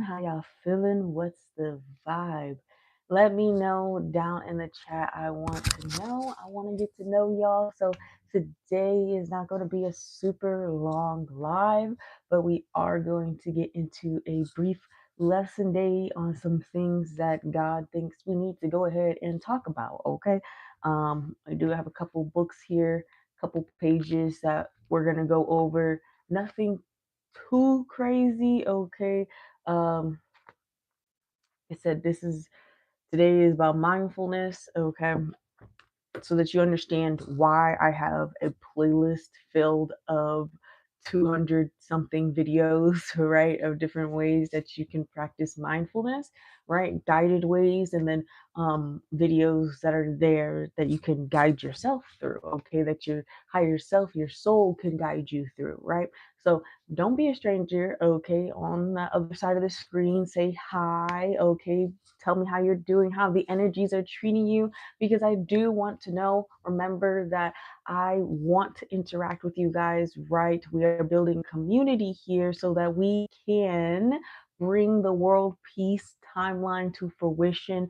How y'all feeling? What's the vibe? Let me know down in the chat. I want to know. I want to get to know y'all. So today is not going to be a super long live, but we are going to get into a brief lesson day on some things that God thinks we need to go ahead and talk about. Okay. I do have a couple books here, a couple pages that we're going to go over. Nothing too crazy. Okay. um I said today is about mindfulness. Okay, so that you understand why I have a playlist filled of 200 something videos, right, of different ways that you can practice mindfulness, right, guided ways, and then videos that are there that you can guide yourself through, okay, that your higher self, your soul can guide you through, right? So don't be a stranger, okay, on the other side of the screen. Say hi, okay, tell me how you're doing, how the energies are treating you, because I do want to know. Remember that I want to interact with you guys, right? We are building community here so that we can bring the world peace timeline to fruition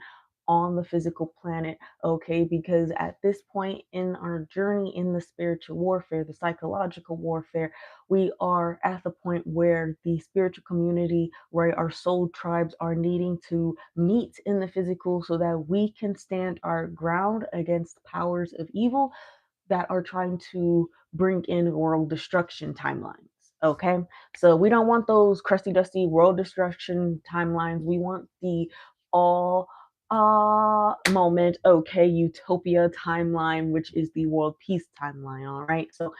on the physical planet, okay? Because at this point in our journey in the spiritual warfare, the psychological warfare, we are at the point where the spiritual community, right, our soul tribes are needing to meet in the physical so that we can stand our ground against powers of evil that are trying to bring in world destruction timelines. Okay, so we don't want those crusty, dusty world destruction timelines. We want the all moment, okay, utopia timeline, which is the world peace timeline. All right, so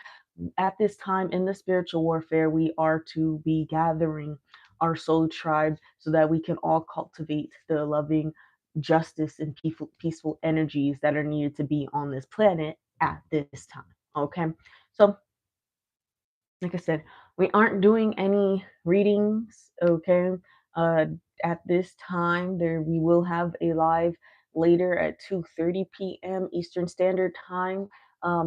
at this time in the spiritual warfare, we are to be gathering our soul tribe so that we can all cultivate the loving justice and peaceful energies that are needed to be on this planet at this time. Okay, so like I said, we aren't doing any readings. Okay, uh, at this time, we will have a live later at 2:30 p.m. Eastern Standard Time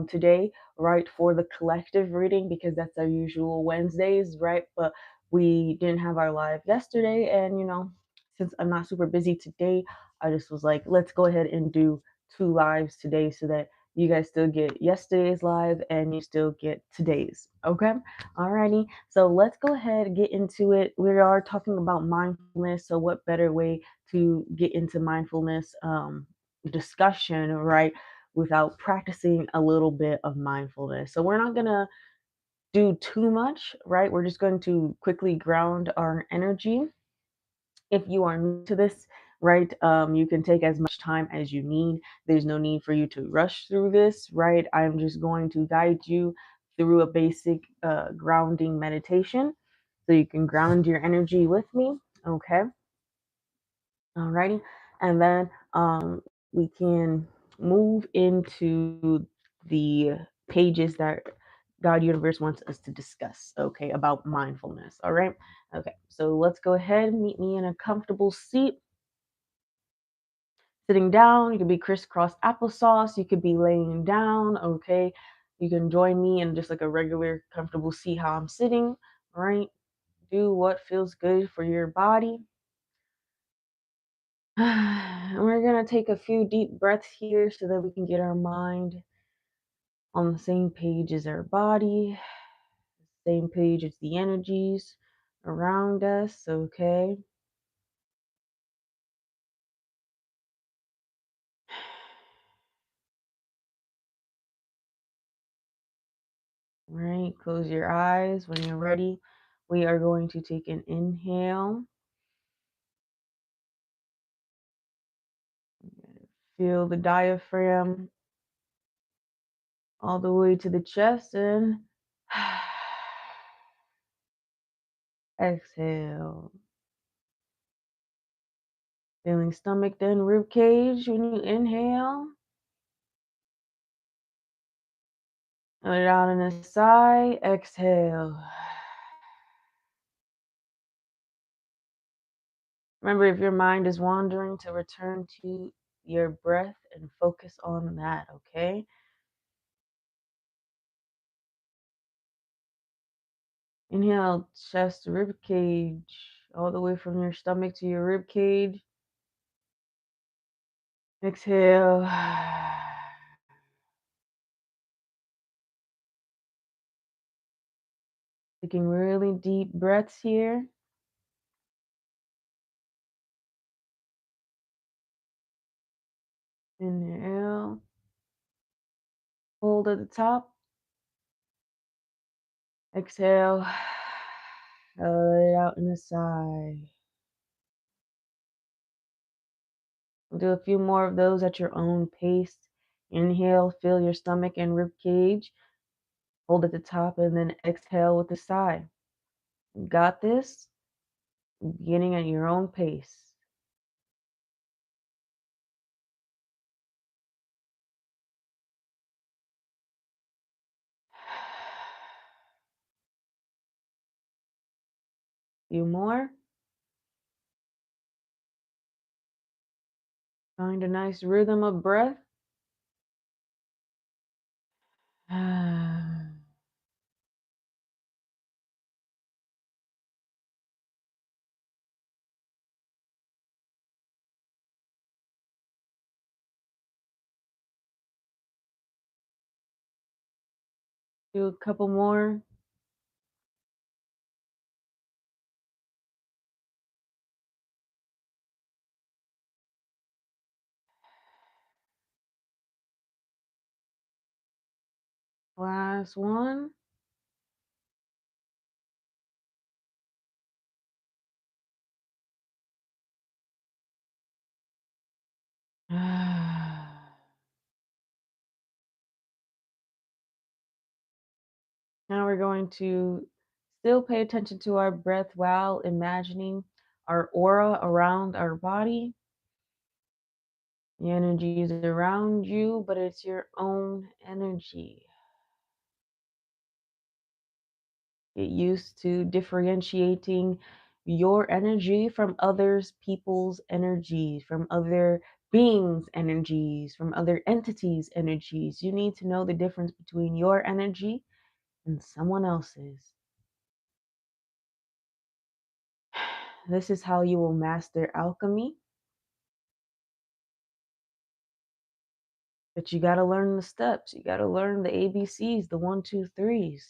today, right, for the collective reading, because that's our usual Wednesdays, right? But we didn't have our live yesterday, and since I'm not super busy today, I just was like, let's go ahead and do two lives today so that you guys still get yesterday's live and you still get today's. Okay, alrighty, so let's go ahead and get into it. We are talking about mindfulness, so what better way to get into mindfulness discussion, right, without practicing a little bit of mindfulness. So we're not gonna do too much, right? We're just going to quickly ground our energy. If you are new to this, right, you can take as much time as you need. There's no need for you to rush through this, right? I'm just going to guide you through a basic grounding meditation so you can ground your energy with me. Okay, alrighty, and then we can move into the pages that God Universe wants us to discuss, okay, about mindfulness. All right. Okay. So let's go ahead and meet me in a comfortable seat. Sitting down, you could be crisscross applesauce, you could be laying down, okay. You can join me in just like a regular comfortable seat how I'm sitting, right? Do what feels good for your body. And we're gonna take a few deep breaths here so that we can get our mind on the same page as our body, same page as the energies around us, okay? All right, close your eyes when you're ready. We are going to take an inhale. Feel the diaphragm all the way to the chest and exhale. Feeling stomach then rib cage when you inhale. Let it out on the side, exhale. Remember, if your mind is wandering, to return to your breath and focus on that, okay? Inhale, chest, rib cage, all the way from your stomach to your rib cage. Exhale. Taking really deep breaths here. Inhale. Hold at the top. Exhale. Let it out in the side. We'll do a few more of those at your own pace. Inhale, fill your stomach and rib cage. Hold at the top and then exhale with the sigh. You got this. Beginning at your own pace. Few more. Find a nice rhythm of breath. Do a couple more. Last one. Now we're going to still pay attention to our breath while imagining our aura around our body. The energy is around you, but it's your own energy. Get used to differentiating your energy from others, people's energies, from other beings' energies, from other entities' energies. You need to know the difference between your energy and someone else's. This is how you will master alchemy. But you got to learn the steps. You got to learn the ABCs, the 1, 2, 3s.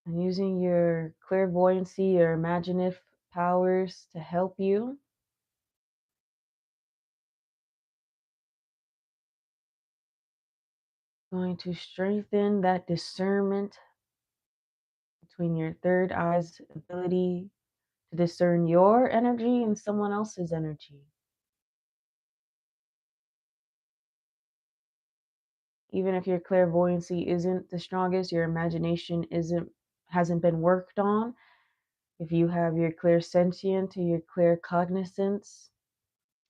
And using your clairvoyancy, your imaginative powers to help you. Going to strengthen that discernment between your third eye's ability to discern your energy and someone else's energy. Even if your clairvoyancy isn't the strongest, your imagination hasn't been worked on. If you have your clairsentient or your claircognizance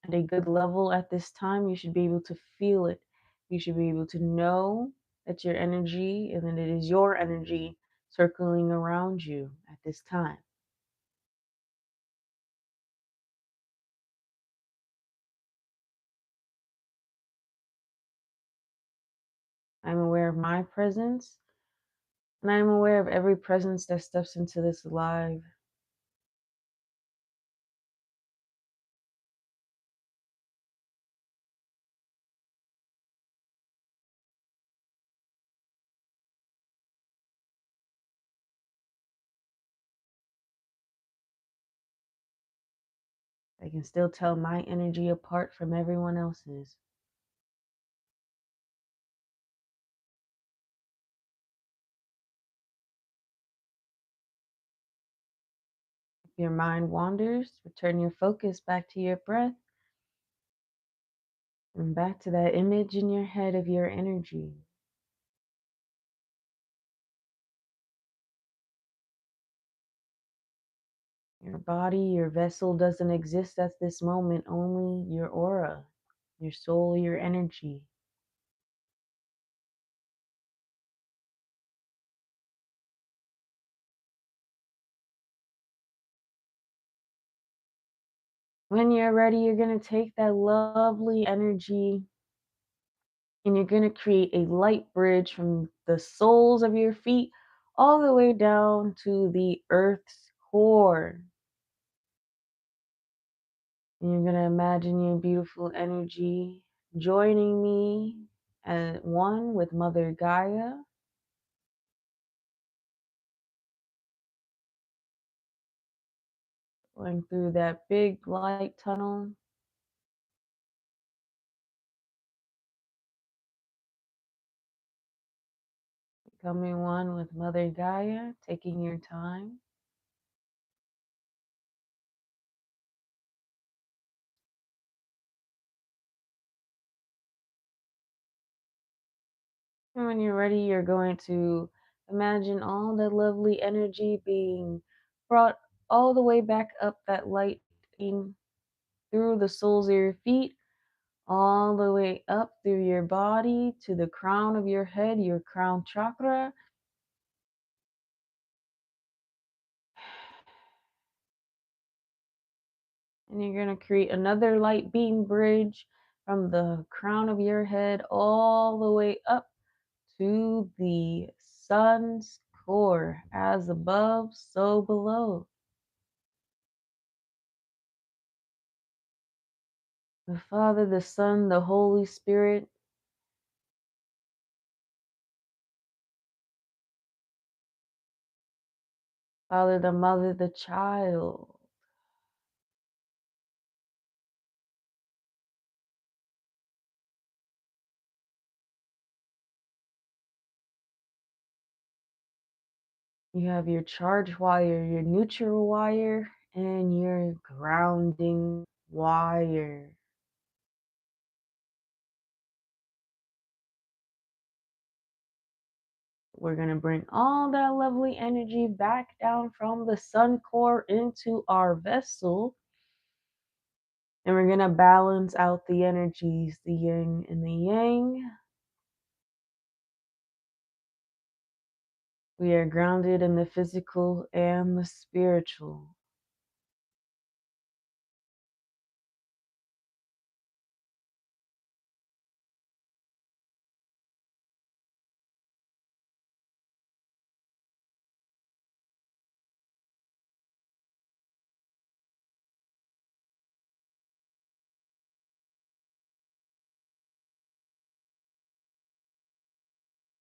at a good level at this time, you should be able to feel it. You should be able to know that your energy and that it is your energy circling around you at this time. I'm aware of my presence, and I'm aware of every presence that steps into this live. I can still tell my energy apart from everyone else's. If your mind wanders, return your focus back to your breath and back to that image in your head of your energy. Your body, your vessel doesn't exist at this moment, only your aura, your soul, your energy. When you're ready, you're going to take that lovely energy And you're going to create a light bridge from the soles of your feet all the way down to the earth's core. And you're going to imagine your beautiful energy joining me at one with Mother Gaia, going through that big light tunnel, becoming one with Mother Gaia, taking your time. And when you're ready, you're going to imagine all that lovely energy being brought all the way back up that light beam through the soles of your feet, all the way up through your body to the crown of your head, your crown chakra. And you're going to create another light beam bridge from the crown of your head all the way up to the sun's core, as above, so below. The Father, the Son, the Holy Spirit, Father, the Mother, the Child. You have your charge wire, your neutral wire, and your grounding wire. We're going to bring all that lovely energy back down from the sun core into our vessel. And we're going to balance out the energies, the yin and the yang. We are grounded in the physical and the spiritual.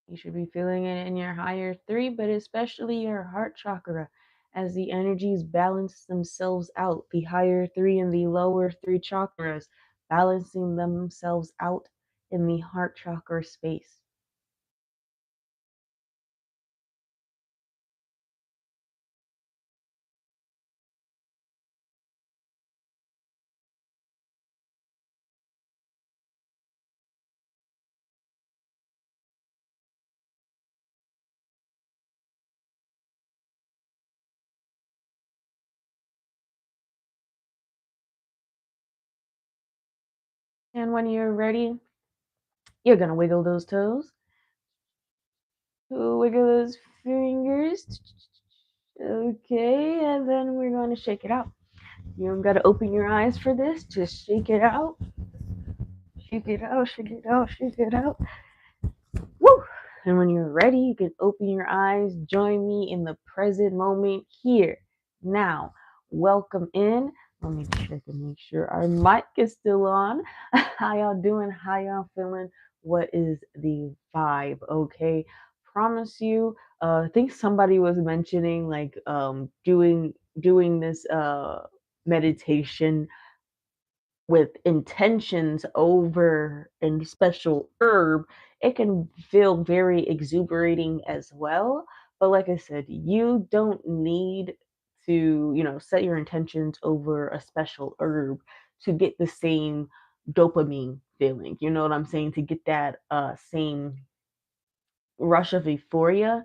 You should be feeling it in your higher three, but especially your heart chakra, as the energies balance themselves out. The higher three and the lower three chakras balancing themselves out in the heart chakra space. And when you're ready, you're going to wiggle those toes, wiggle those fingers. Okay, and then we're going to shake it out. You don't got to open your eyes for this. Just shake it out. Shake it out, shake it out, shake it out. Woo! And when you're ready, you can open your eyes. Join me in the present moment here, now. Welcome in. Let me check and make sure our mic is still on. How y'all doing? How y'all feeling? What is the vibe? Okay. Promise you, I think somebody was mentioning like doing this meditation with intentions over a special herb, it can feel very exuberating as well. But like I said, you don't need to, set your intentions over a special herb to get the same dopamine feeling. You know what I'm saying? To get that same rush of euphoria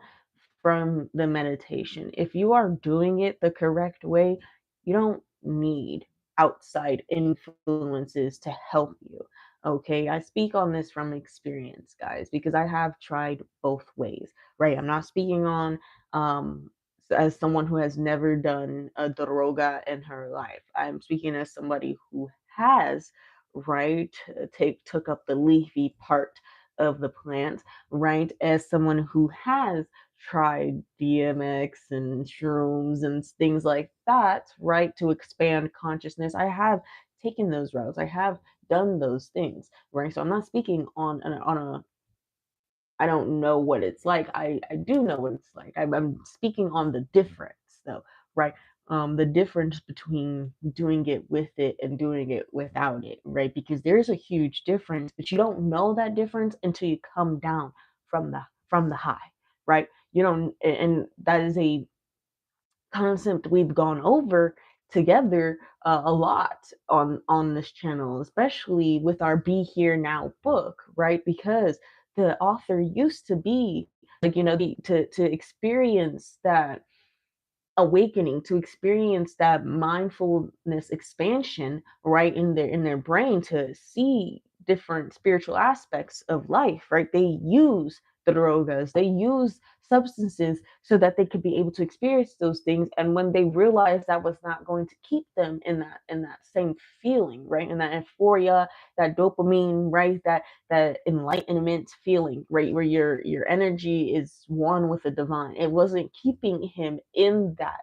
from the meditation. If you are doing it the correct way, you don't need outside influences to help you. Okay, I speak on this from experience, guys, because I have tried both ways, right? I'm not speaking on as someone who has never done a droga in her life. I'm speaking as somebody who has, right, took up the leafy part of the plant, right? As someone who has tried DMX and shrooms and things like that, right? To expand consciousness, I have taken those routes. I have done those things, right? So I'm not speaking on a I don't know what it's like. I do know what it's like. I'm speaking on the difference, though, right? The difference between doing it with it and doing it without it, right? Because there's a huge difference, but you don't know that difference until you come down from the high, right? You don't, and that is a concept we've gone over together a lot on this channel, especially with our Be Here Now book, right? Because the author used to be like, to experience that awakening, to experience that mindfulness expansion, right, in their brain, to see different spiritual aspects of life, right? They use the drogas, they use substances so that they could be able to experience those things. And when they realized that was not going to keep them in that same feeling, right, in that euphoria, that dopamine, right, that enlightenment feeling, right, where your energy is one with the divine, it wasn't keeping him in that.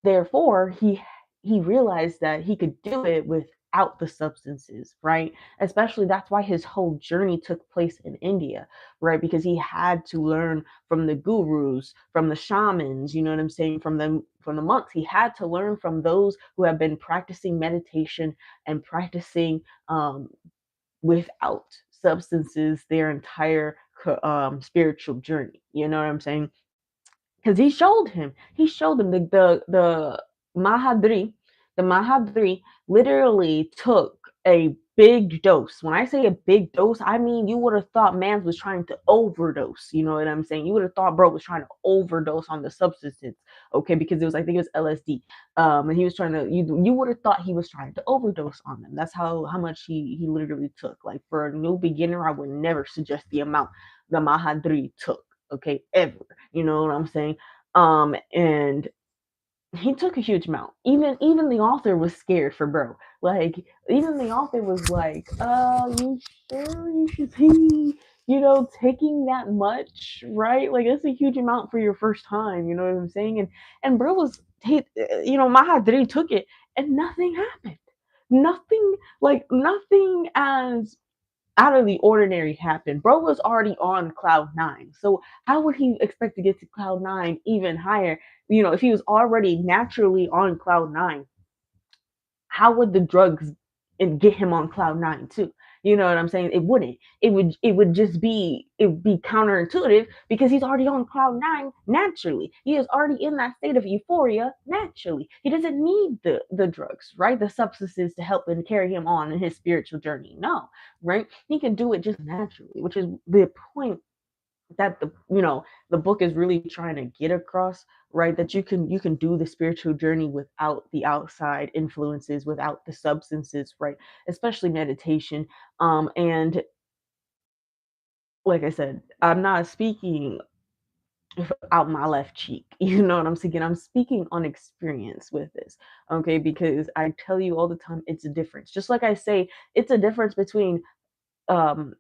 Therefore, he realized that he could do it without the substances, right? Especially that's why his whole journey took place in India, right? Because he had to learn from the gurus, from the shamans, you know what I'm saying, from the monks. He had to learn from those who have been practicing meditation and practicing without substances their entire spiritual journey. You know what I'm saying? Because he showed him the Mahadri, the Mahadri literally took a big dose. When I say a big dose, I mean you would have thought man was trying to overdose. You know what I'm saying? You would have thought bro was trying to overdose on the substances, okay? Because it was, I think it was LSD, and he was trying to. You would have thought he was trying to overdose on them. That's how much he literally took. Like for a new beginner, I would never suggest the amount the Mahadri took, okay, ever. You know what I'm saying? And he took a huge amount. Even the author was scared for bro. Like even the author was like, you sure you should be, taking that much, right? Like that's a huge amount for your first time. You know what I'm saying? And bro was Mahadri took it and nothing happened. Nothing, like nothing as out of the ordinary happened. Bro was already on cloud nine. So how would he expect to get to cloud nine even higher? If he was already naturally on cloud nine, how would the drugs and get him on cloud nine too? You know what I'm saying? It wouldn't. It would be counterintuitive because he's already on cloud nine naturally. He is already in that state of euphoria naturally. He doesn't need the drugs, right? The substances to help and carry him on in his spiritual journey. No, right? He can do it just naturally, which is the point that the book is really trying to get across, right? That you can do the spiritual journey without the outside influences, without the substances, right? Especially meditation. And like I said, I'm not speaking out my left cheek. You know what I'm saying? I'm speaking on experience with this, okay? Because I tell you all the time, it's a difference. Just like I say, it's a difference between um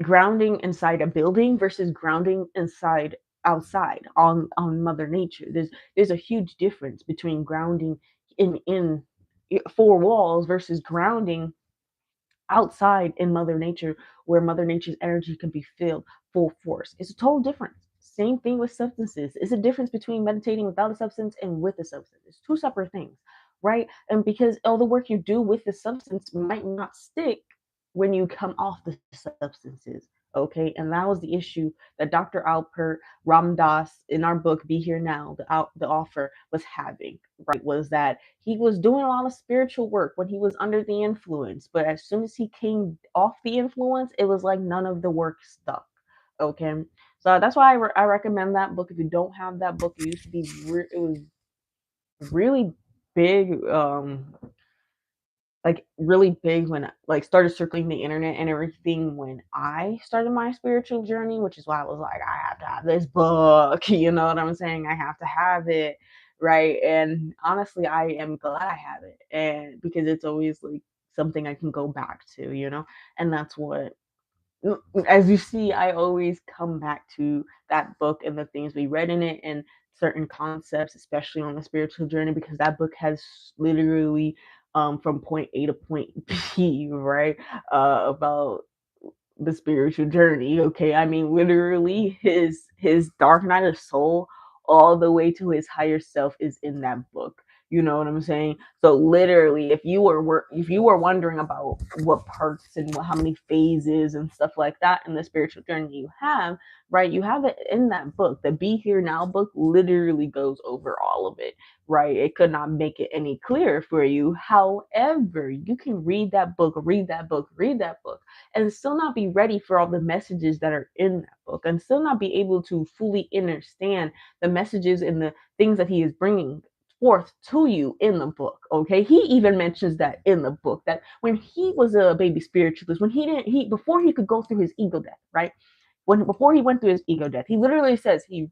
grounding inside a building versus grounding inside outside on mother nature. There's a huge difference between grounding in four walls versus grounding outside in mother nature, where mother nature's energy can be filled full force. It's a total difference. Same thing with substances. It's a difference between meditating without a substance and with a substance. It's two separate things, right? And because all the work you do with the substance might not stick when you come off the substances, okay? And that was the issue that Dr. Alpert Ramdas in our book Be Here Now, the author, was having, right? Was that he was doing a lot of spiritual work when he was under the influence, but as soon as he came off the influence, it was like none of the work stuck, okay? So that's why I recommend that book. If you don't have that book, it used to be it was really big, like really big when I like started circling the internet and everything when I started my spiritual journey, which is why I was like, I have to have this book, you know what I'm saying? I have to have it, right? And honestly, I am glad I have it, and because it's always like something I can go back to, and as you see, I always come back to that book and the things we read in it and certain concepts, especially on the spiritual journey, because that book has literally from point A to point B, right? About the spiritual journey. Okay, I mean, literally, his dark night of soul, all the way to his higher self, is in that book. You know what I'm saying? So literally, if you were wondering about what parts and how many phases and stuff like that in the spiritual journey you have, right? You have it in that book. The Be Here Now book literally goes over all of it, right? It could not make it any clearer for you. However, you can read that book, read that book, and still not be ready for all the messages that are in that book, and still not be able to fully understand the messages and the things that he is bringing forth to you in the book. Okay, he even mentions that in the book, that when he was a baby spiritualist, when he before he could go through his ego death, right, when before he went through his ego death, he literally says he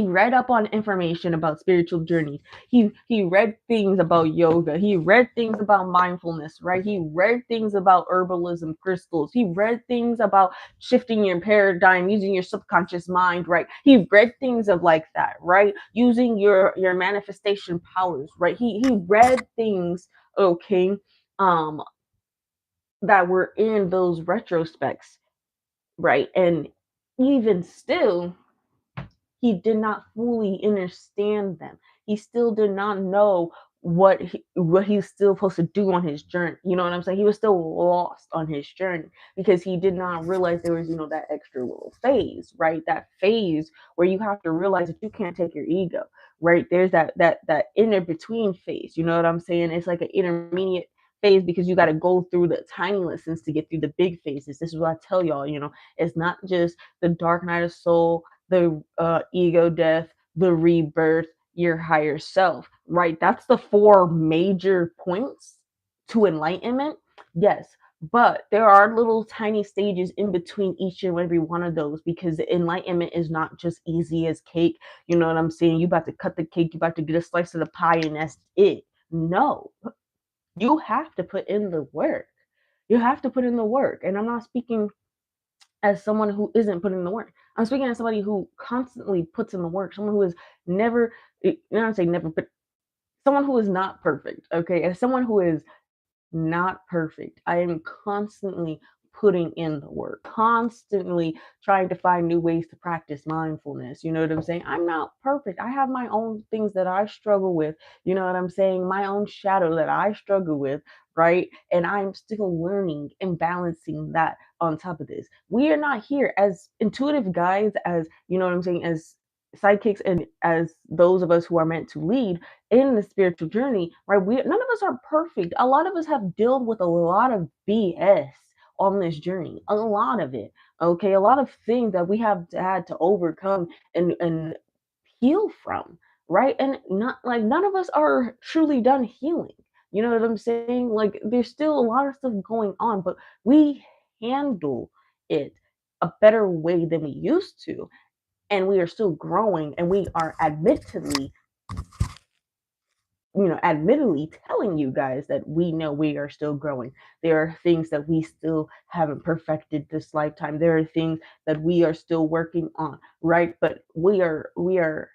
read up on information about spiritual journeys. He read things about yoga. He read things about mindfulness, right? He read things about herbalism, crystals. He read things about shifting your paradigm, using your subconscious mind, right? He read things of like that, right? Using your manifestation powers, right? He read things, okay, um, that were in those retrospects, right? And even still, he did not fully understand them. He still did not know what he's still supposed to do on his journey. You know what I'm saying? He was still lost on his journey because he did not realize there was, that extra little phase, right? That phase where you have to realize that you can't take your ego, right? There's that inner between phase. You know what I'm saying? It's like an intermediate phase because you got to go through the tiny lessons to get through the big phases. This is what I tell y'all. It's not just the dark night of soul, the ego death, the rebirth, your higher self, right? That's the four major points to enlightenment. Yes, but there are little tiny stages in between each and every one of those, because the enlightenment is not just easy as cake. You know what I'm saying? You about to cut the cake, you about to get a slice of the pie, and that's it. No, you have to put in the work. You have to put in the work. And I'm not speaking as someone who isn't putting in the work. I'm speaking as somebody who constantly puts in the work, someone who is never, not say never, but someone who is not perfect. Okay. As someone who is not perfect, I am constantly putting in the work, constantly trying to find new ways to practice mindfulness. You know what I'm saying? I'm not perfect. I have my own things that I struggle with. You know what I'm saying? My own shadow that I struggle with, right? And I'm still learning and balancing that on top of this. We are not here as intuitive guides, as, you know what I'm saying, as sidekicks, and as those of us who are meant to lead in the spiritual journey, right? None of us are perfect. A lot of us have dealt with a lot of BS on this journey, a lot of it. Okay, a lot of things that we have had to overcome and heal from, right? And not like none of us are truly done healing. You know what I'm saying? Like there's still a lot of stuff going on, but we handle it a better way than we used to, and we are still growing, and we are admittedly telling you guys that we know we are still growing. There are things that we still haven't perfected this lifetime. There are things that we are still working on, right? But we are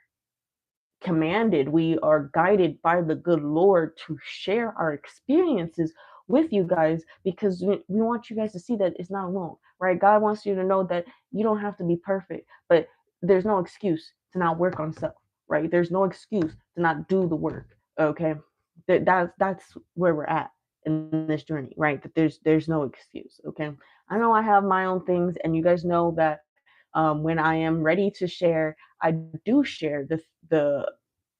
commanded, we are guided by the good Lord to share our experiences with you guys, because we want you guys to see that it's not alone, right? God wants you to know that you don't have to be perfect, but there's no excuse to not work on self, right? There's no excuse to not do the work, okay? That's where we're at in this journey, right? That there's no excuse, okay? I know I have my own things, and you guys know that when I am ready to share, I do share the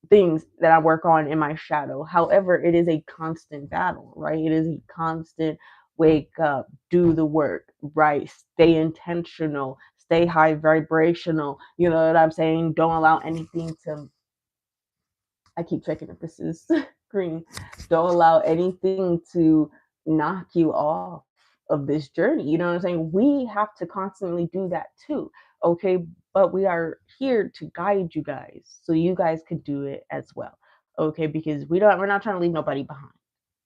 things that I work on in my shadow. However, it is a constant battle, right? It is a constant wake up, do the work, right? Stay intentional, stay high vibrational. You know what I'm saying? Don't allow anything to, I keep checking if this is green. Don't allow anything to knock you off of this journey. You know what I'm saying? We have to constantly do that too. Okay. But we are here to guide you guys so you guys could do it as well. Okay. Because we're not trying to leave nobody behind.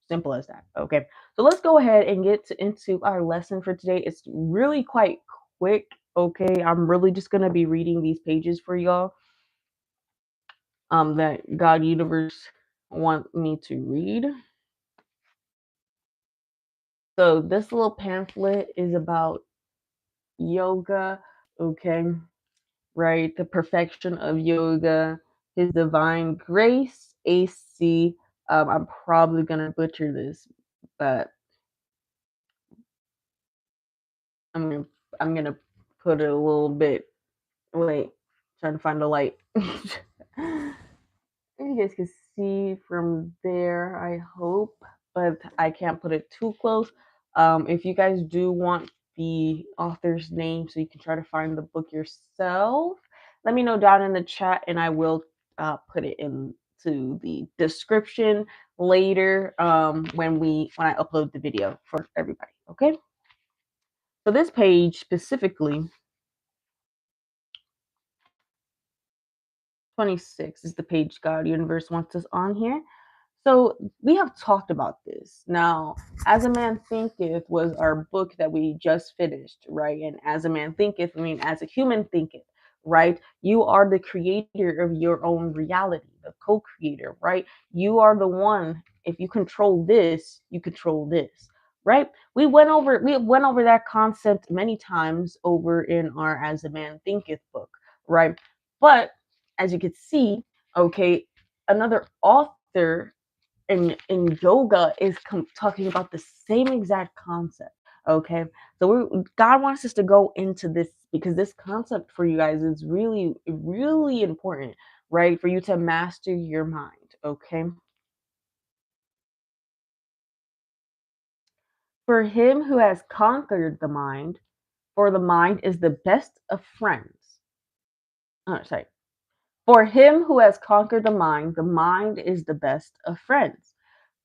Simple as that. Okay. So let's go ahead and into our lesson for today. It's really quite quick. Okay. I'm really just going to be reading these pages for y'all that God Universe want me to read. So this little pamphlet is about yoga, okay, right? The perfection of yoga, His Divine Grace, AC. I'm probably gonna butcher this, but I'm gonna I'm gonna put it a little bit. Wait, trying to find the light. You guys can see from there, I hope, but I can't put it too close. If you guys do want the author's name so you can try to find the book yourself, let me know down in the chat and I will put it into the description later when I upload the video for everybody. Okay. So this page specifically, 26 is the page God Universe wants us on here. So we have talked about this. Now, As a Man Thinketh was our book that we just finished, right? And As a Man Thinketh, I mean, as a human thinketh, right? You are the creator of your own reality, the co-creator, right? You are the one. If you control this, you control this, right? We went over that concept many times over in our As a Man Thinketh book, right? But as you can see, okay, another author in yoga is talking about the same exact concept. Okay, so God wants us to go into this because this concept for you guys is really really important, right? For you to master your mind. Okay, for him who has conquered the mind, for the mind is the best of friends. Oh, sorry. For him who has conquered the mind is the best of friends.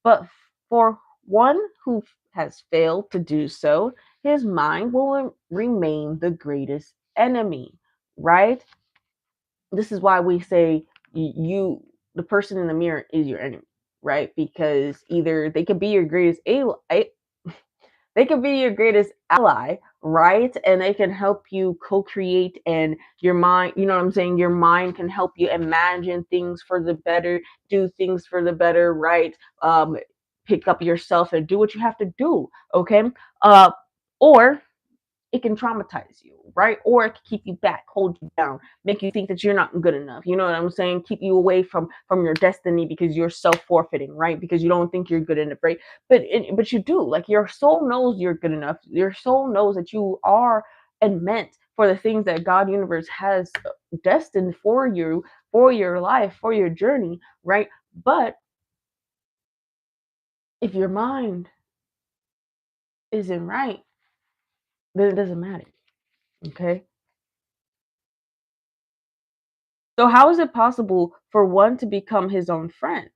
But for one who has failed to do so, his mind will remain the greatest enemy, right? This is why we say you, the person in the mirror, is your enemy, right? Because either they could be your greatest they could be your greatest ally, right? And they can help you co-create and your mind, you know what I'm saying? Your mind can help you imagine things for the better, do things for the better, right? Pick up yourself and do what you have to do, okay? Uh, or it can traumatize you, right? Or it can keep you back, hold you down, make you think that you're not good enough. You know what I'm saying? Keep you away from your destiny because you're self forfeiting, right? Because you don't think you're good enough, right? But you do. Like your soul knows you're good enough. Your soul knows that you are and meant for the things that God universe has destined for you, for your life, for your journey, right? But if your mind isn't right, then it doesn't matter. Okay. So, how is it possible for one to become his own friend?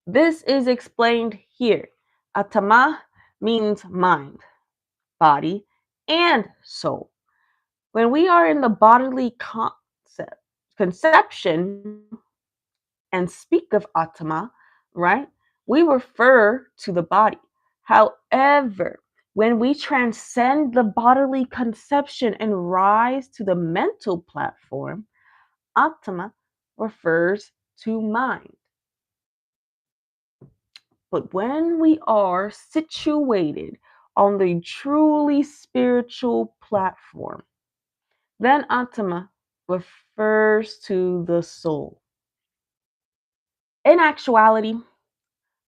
This is explained here. Atama means mind, body, and soul. When we are in the bodily conception and speak of Atama, right, we refer to the body. However, when we transcend the bodily conception and rise to the mental platform, Atma refers to mind. But when we are situated on the truly spiritual platform, then Atma refers to the soul. In actuality,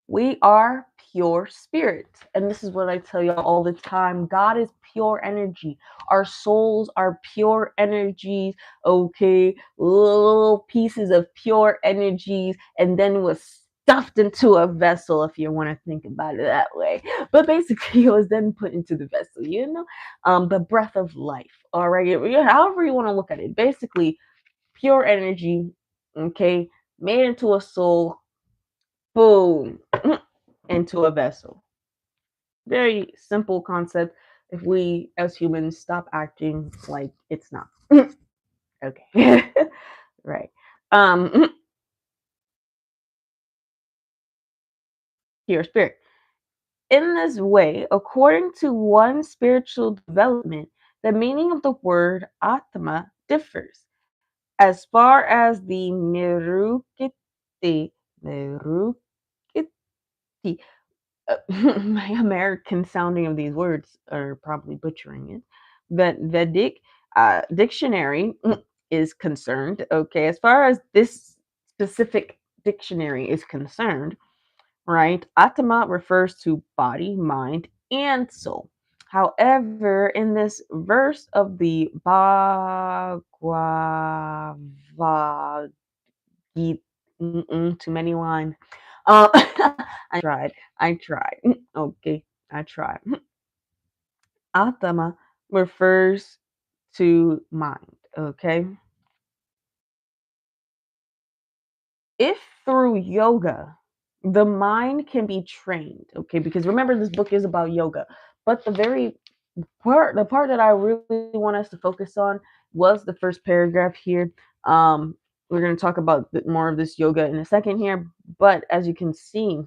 we are pure spirit. And this is what I tell y'all all the time. God is pure energy. Our souls are pure energies, okay? Little pieces of pure energies, and then was stuffed into a vessel, if you want to think about it that way. But basically, it was then put into the vessel, the breath of life, all right? However you want to look at it. Basically, pure energy, okay, made into a soul, boom, into a vessel. Very simple concept if we as humans stop acting like it's not. Okay. Right. Um pure spirit. In this way, according to one spiritual development, the meaning of the word Atma differs. As far as the Nirukiti, my American sounding of these words are probably butchering it, but Vedic dictionary is concerned. Okay, as far as this specific dictionary is concerned, right? Atma refers to body, mind, and soul. However, in this verse of the Bhagavad Gita, too many lines. I tried. Okay, I tried. Atma refers to mind. Okay, if through yoga the mind can be trained, okay, because remember this book is about yoga, but the part that I really want us to focus on was the first paragraph here. We're going to talk about more of this yoga in a second here, but as you can see,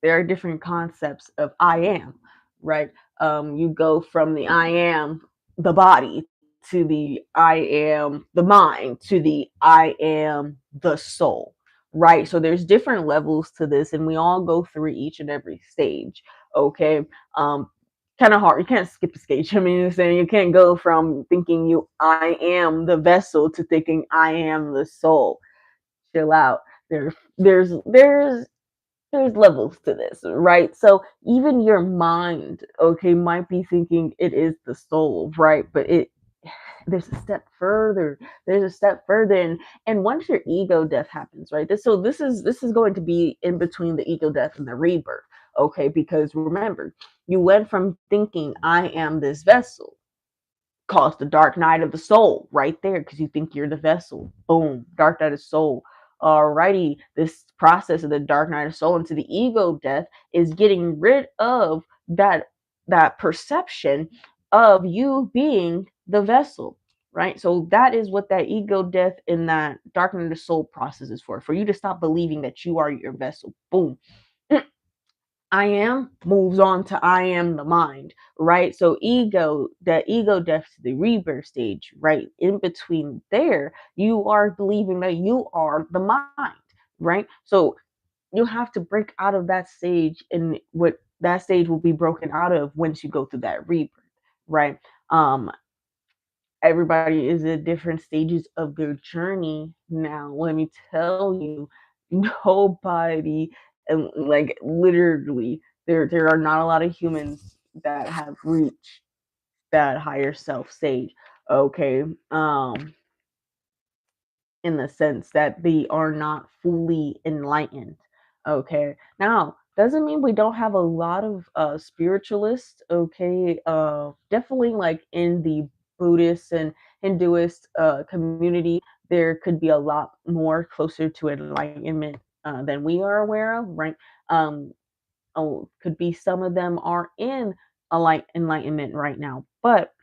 there are different concepts of I am, right? You go from the I am the body to the I am the mind to the I am the soul, right? So there's different levels to this, and we all go through each and every stage, okay? Um, kind of hard. You can't skip a stage. I mean, you're saying you can't go from thinking you I am the vessel to thinking I am the soul. Chill out. There's levels to this, right? So even your mind, okay, might be thinking it is the soul, right? But it there's a step further. There's a step further, and once your ego death happens, right? This is going to be in between the ego death and the rebirth, okay? Because remember, you went from thinking I am this vessel, caused the dark night of the soul right there because you think you're the vessel. Boom, dark night of soul. Alrighty, this process of the dark night of soul into the ego death is getting rid of that perception of you being the vessel, right? So that is what that ego death and that dark night of the soul process is for you to stop believing that you are your vessel. Boom. I am moves on to I am the mind, right? So that ego death to the rebirth stage, right? In between there, you are believing that you are the mind, right? So you have to break out of that stage, and what that stage will be broken out of once you go through that rebirth, right? Um, Everybody is at different stages of their journey now. Let me tell you, nobody, and like literally, there are not a lot of humans that have reached that higher self stage. Okay. In the sense that they are not fully enlightened. Okay. Now, doesn't mean we don't have a lot of spiritualists, okay? Definitely like in the Buddhist and Hinduist community, there could be a lot more closer to enlightenment than we are aware of, right? Um, oh, could be some of them are in a light enlightenment right now, but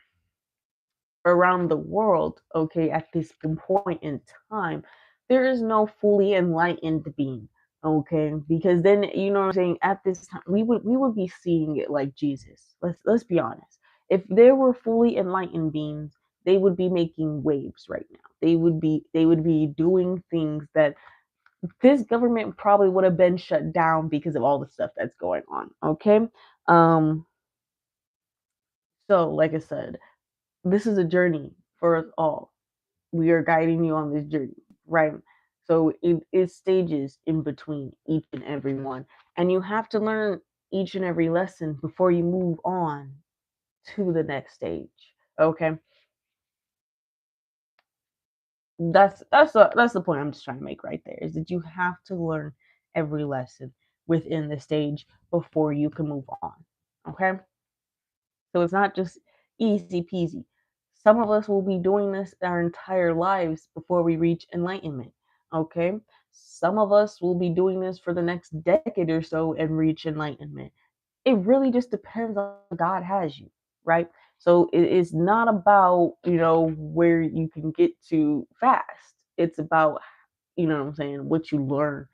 around the world, okay, at this point in time, there is no fully enlightened being, okay, because then you know what I'm saying. At this time, we would be seeing it like Jesus. Let's be honest. If there were fully enlightened beings, they would be making waves right now. They would be doing things that this government probably would have been shut down because of all the stuff that's going on. Okay, um, so like I said, this is a journey for us all. We are guiding you on this journey, right? So it is stages in between each and every one. And you have to learn each and every lesson before you move on to the next stage. Okay. That's the point I'm just trying to make right there is that you have to learn every lesson within the stage before you can move on. Okay. So it's not just easy peasy. Some of us will be doing this our entire lives before we reach enlightenment. Okay. Some of us will be doing this for the next decade or so and reach enlightenment. It really just depends on where God has you, right? So it is not about, where you can get to fast. It's about, what I'm saying, what you learn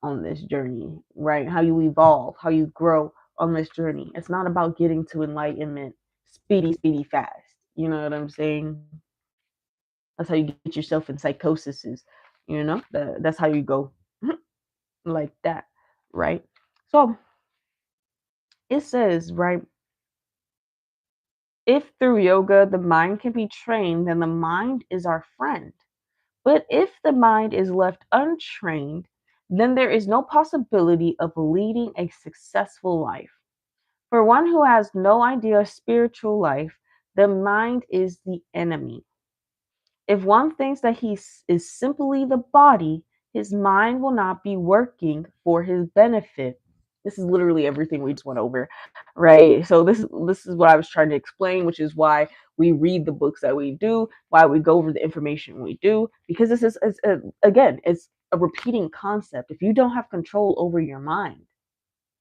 on this journey, right? How you evolve, how you grow on this journey. It's not about getting to enlightenment speedy, fast. You know what I'm saying? That's how you get yourself in psychoses. That's how you go like that, right? So it says, right, if through yoga the mind can be trained, then the mind is our friend. But if the mind is left untrained, then there is no possibility of leading a successful life. For one who has no idea of spiritual life, the mind is the enemy. If one thinks that is simply the body, his mind will not be working for his benefit. This is literally everything we just went over, right? So this is what I was trying to explain, which is why we read the books that we do, why we go over the information we do, because this is again, it's a repeating concept. If you don't have control over your mind,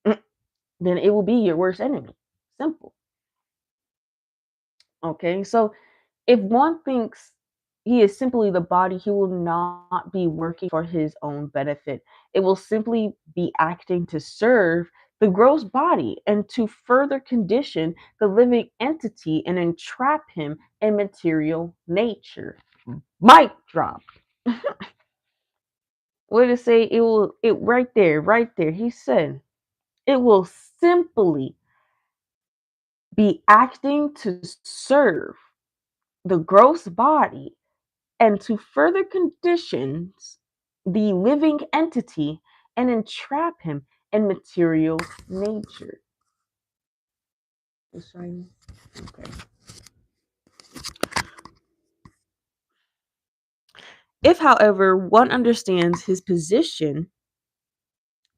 then it will be your worst enemy. Simple. Okay, so if one thinks he is simply the body, he will not be working for his own benefit. It will simply be acting to serve the gross body and to further condition the living entity and entrap him in material nature. Mic drop. What did it say? It right there. He said it will simply be acting to serve the gross body and to further conditions the living entity and entrap him in material nature. It's shiny. Okay. If, however, one understands his position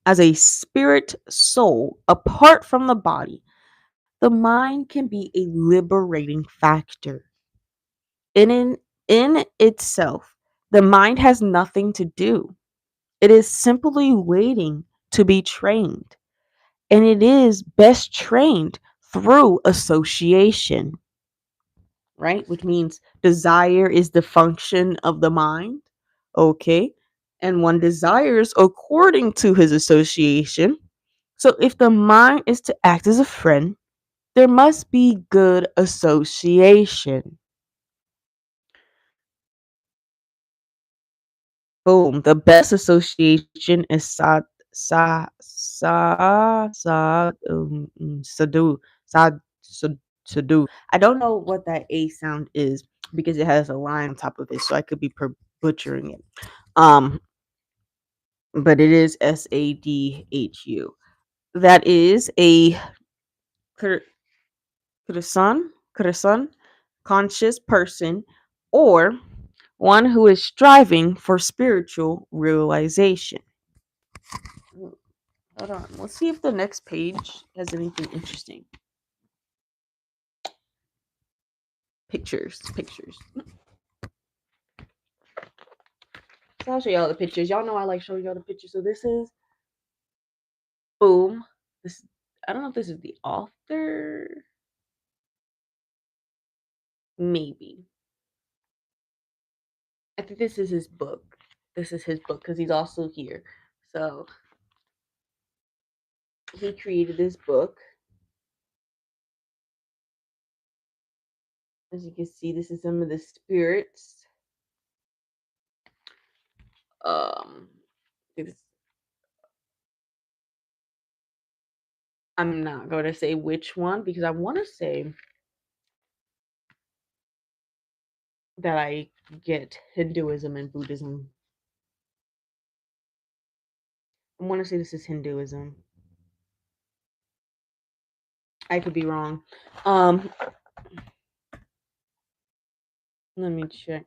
as a spirit soul apart from the body, the mind can be a liberating factor. In itself, the mind has nothing to do. It is simply waiting to be trained, and it is best trained through association, right? Which means desire is the function of the mind, okay? And one desires according to his association. So if the mind is to act as a friend, there must be good association. Boom. The best association is sadu sadu. I don't know what that A sound is because it has a line on top of it, so I could be butchering it. Um, but it is sadhu. That is a corazon, conscious person, or one who is striving for spiritual realization. Hold on. Let's see if the next page has anything interesting. Pictures. So I'll show y'all the pictures. Y'all know I like showing y'all the pictures. So this is boom. This I don't know if this is the author. Maybe. I think this is his book. This is his book because he's also here. So he created this book. As you can see, this is some of the spirits. This, I'm not going to say which one because I want to say that I get Hinduism and Buddhism. I want to say this is Hinduism. I could be wrong. Let me check.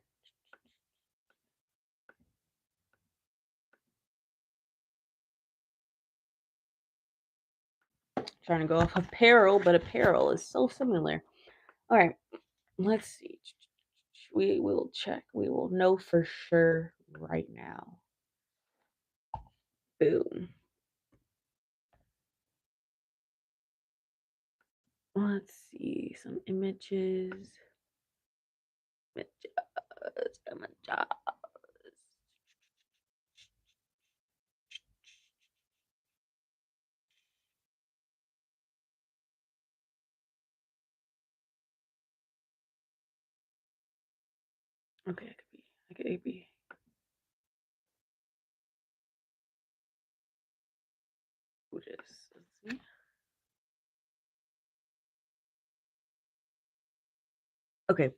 Trying to go off apparel, but apparel is so similar. All right, let's see. We will check. We will know for sure right now. Boom. Let's see some images. Images. Okay, it could be Buddhist. Let's see. Okay,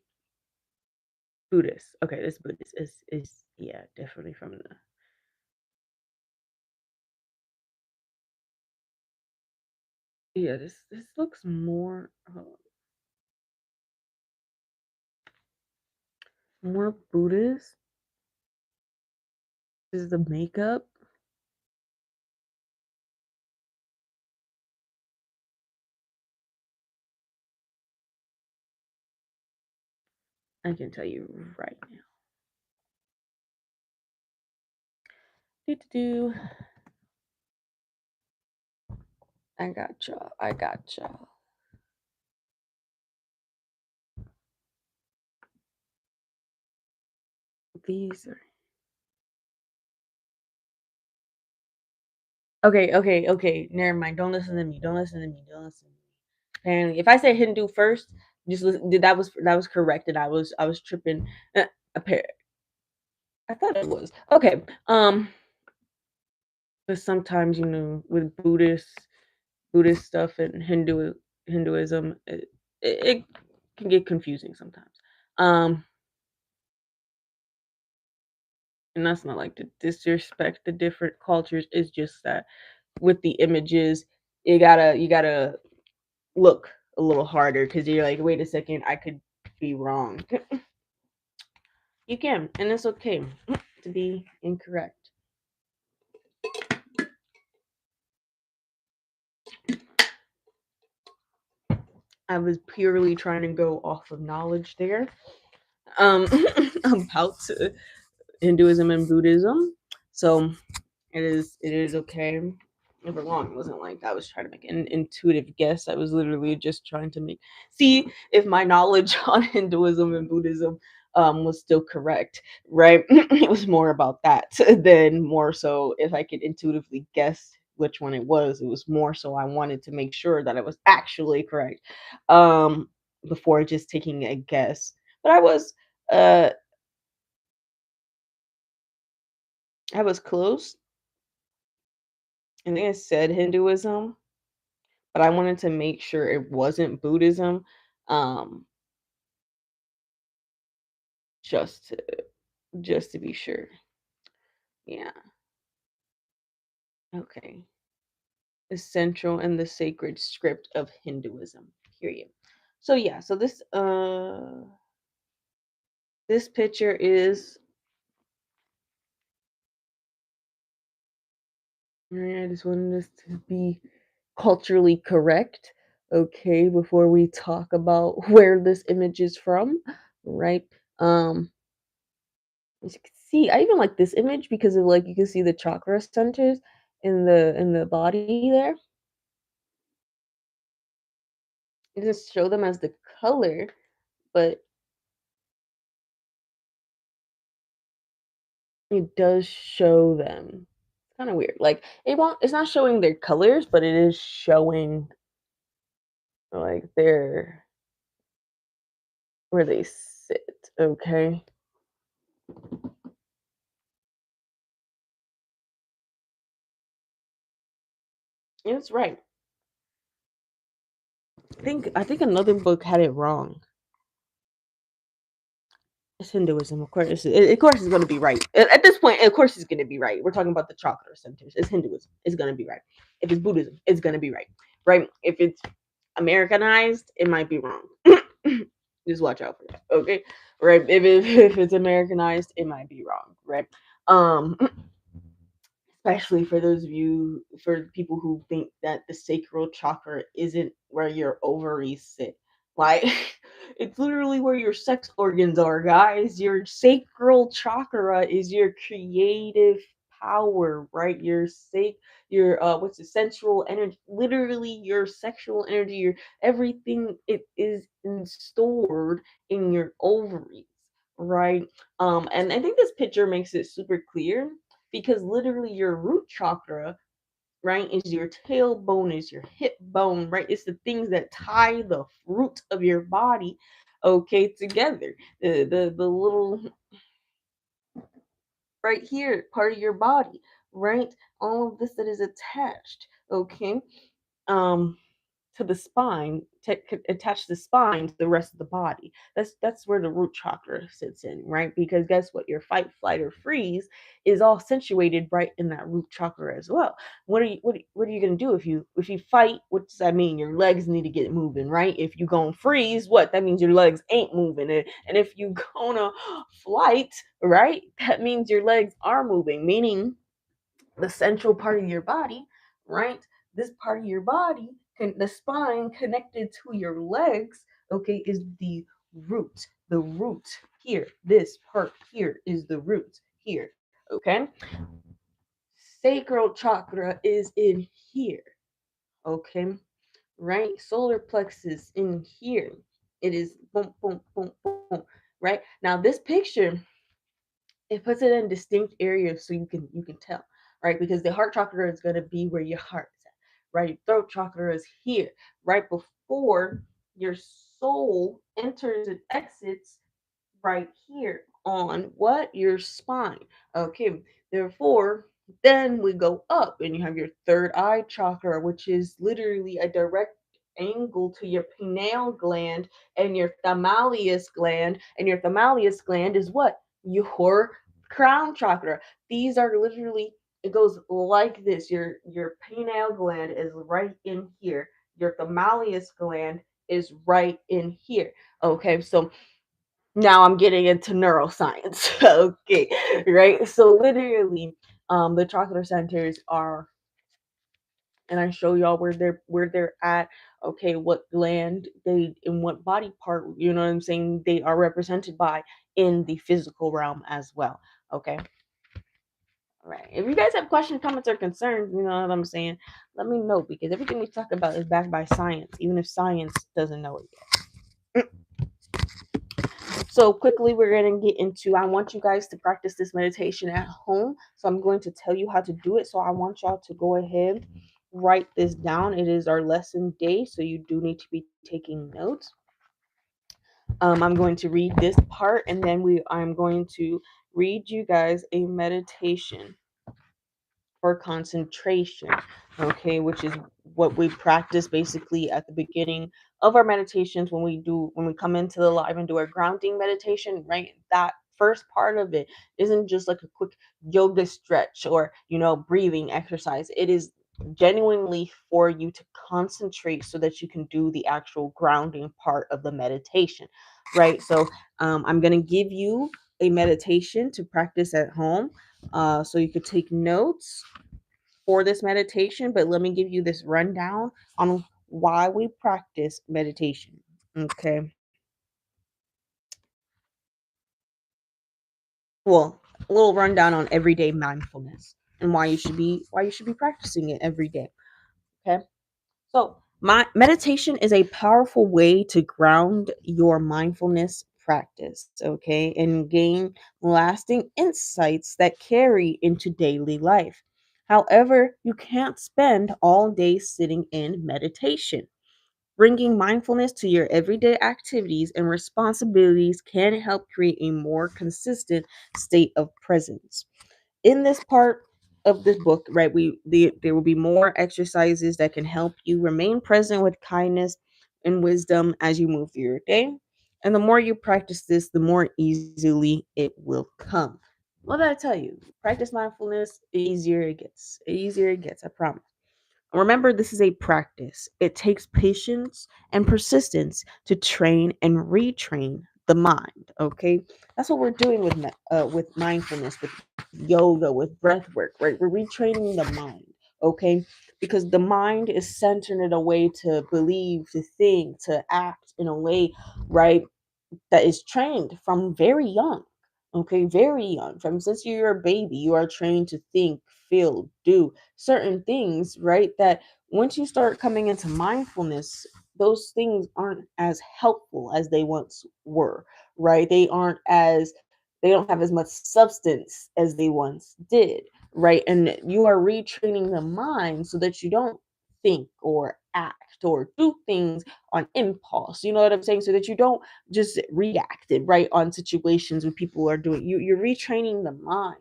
Buddhist. Okay, this Buddhist is yeah, definitely from the yeah. This looks more Buddhist. This is the makeup. I can tell you right now. Do do do. I got y'all. I got y'all. These are okay. Never mind. Don't listen to me. Don't listen to me. Don't listen to me. Apparently, if I said Hindu first, just listen. That was correct, and I was tripping. Apparently, I thought it was okay. But sometimes with Buddhist stuff and Hinduism, it can get confusing sometimes. Um, and that's not like to disrespect the different cultures. It's just that with the images, you gotta look a little harder because you're like, wait a second, I could be wrong. You can, and it's okay to be incorrect. I was purely trying to go off of knowledge there. Um, about Hinduism and Buddhism. So it is okay if I'm wrong. It wasn't like I was trying to make an intuitive guess. I was literally just trying to see if my knowledge on Hinduism and Buddhism was still correct, right? It was more about that than more so if I could intuitively guess which one it was. It was more so I wanted to make sure that it was actually correct um, before just taking a guess. But uh, I was close. I think I said Hinduism, but I wanted to make sure it wasn't Buddhism, um, just to just to be sure. Yeah. Okay. Essential and the sacred script of Hinduism. Period. So yeah, so this picture is I just wanted this to be culturally correct, okay, before we talk about where this image is from, right? Um As you can see, I even like this image because of like you can see the chakra centers in the body there. It doesn't show them as the color, but it does show them. It's kind of weird. Like it's not showing their colors, but it is showing like their where they sit. Okay. It's right. I think another book had it wrong. It's Hinduism, of course. Of course, it's going to be right. At this point, of course, it's going to be right. We're talking about the chakra centers. It's Hinduism. It's going to be right. If it's Buddhism, it's going to be right. Right? If it's Americanized, it might be wrong. Just watch out for that. Okay? Right? If it's Americanized, it might be wrong. Right? Um, especially for those of you for people who think that the sacral chakra isn't where your ovaries sit, like it's literally where your sex organs are, guys. Your sacral chakra is your creative power, right? Your what's the sensual energy, literally your sexual energy, your everything, it is stored in your ovaries, right? And I think this picture makes it super clear because literally your root chakra, right, is your tailbone, is your hip bone, right? It's the things that tie the root of your body, okay, together. The little right here part of your body, right? All of this that is attached, okay? Um to the spine, attach the spine to the rest of the body. That's where the root chakra sits in, right? Because guess what? Your fight, flight, or freeze is all situated right in that root chakra as well. What are you gonna do if you fight? What does that mean? Your legs need to get moving, right? If you gonna freeze, what that means your legs ain't moving, and if you gonna flight, right? That means your legs are moving, meaning the central part of your body, right? This part of your body, the spine connected to your legs, okay, is the root. The root here, this part here is the root here, okay? Sacral chakra is in here, okay? Right? Solar plexus in here. It is boom, boom, boom, boom, right? Now, this picture it puts it in distinct areas so you can tell, right? Because the heart chakra is going to be where your heart is at, right? Your throat chakra is here, right before your soul enters and exits right here on what your spine. Okay, therefore then we go up and you have your third eye chakra, which is literally a direct angle to your pineal gland and your thalamus gland, and your thalamus gland is what your crown chakra. These are literally, it goes like this. Your pineal gland is right in here, your thalamus gland is right in here. Okay, so now I'm getting into neuroscience. Okay, right? So literally, the chakra centers are, and I show y'all where they're at. Okay, what gland they in what body part, you know what I'm saying, they are represented by in the physical realm as well. Okay. All right. If you guys have questions, comments, or concerns, you know what I'm saying, let me know because everything we talk about is backed by science, even if science doesn't know it yet. So quickly, we're going to get into, I want you guys to practice this meditation at home. So I'm going to tell you how to do it. So I want y'all to go ahead, write this down. It is our lesson day, so you do need to be taking notes. I'm going to read this part, and then I'm going to read you guys a meditation for concentration, okay, which is what we practice basically at the beginning of our meditations when we come into the live and do our grounding meditation, right? That first part of it isn't just like a quick yoga stretch or breathing exercise. It is genuinely for you to concentrate so that you can do the actual grounding part of the meditation, right? So I'm going to give you a meditation to practice at home, so you could take notes for this meditation, but let me give you this rundown on why we practice meditation. Okay. Well, a little rundown on everyday mindfulness and why you should be practicing it every day. Okay. So, my meditation is a powerful way to ground your mindfulness practice, okay, and gain lasting insights that carry into daily life. However, you can't spend all day sitting in meditation. Bringing mindfulness to your everyday activities and responsibilities can help create a more consistent state of presence. In this part of this book, right, there will be more exercises that can help you remain present with kindness and wisdom as you move through your day. And the more you practice this, the more easily it will come. What did I tell you? Practice mindfulness, the easier it gets. The easier it gets, I promise. Remember, this is a practice. It takes patience and persistence to train and retrain the mind. Okay, that's what we're doing with mindfulness, with yoga, with breath work. Right, we're retraining the mind. Okay, because the mind is centered in a way to believe, to think, to act in a way, right, that is trained from very young. Okay, very young. From since you're a baby, you are trained to think, feel, do certain things, right? That once you start coming into mindfulness, those things aren't as helpful as they once were, right? They don't have as much substance as they once did, right? And you are retraining the mind so that you don't think or act react or do things on impulse. You know what I'm saying? So that you don't just react it right on situations when people are doing you're retraining the mind,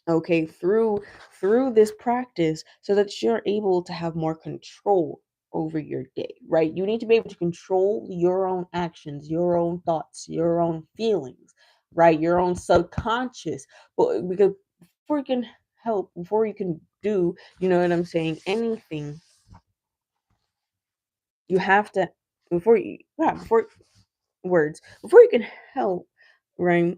okay, through this practice so that you're able to have more control over your day, right? You need to be able to control your own actions, your own thoughts, your own feelings, right? Your own subconscious. But because before you can help, before you can do, you know what I'm saying, anything, you have to before you yeah, before words, before you can help, right?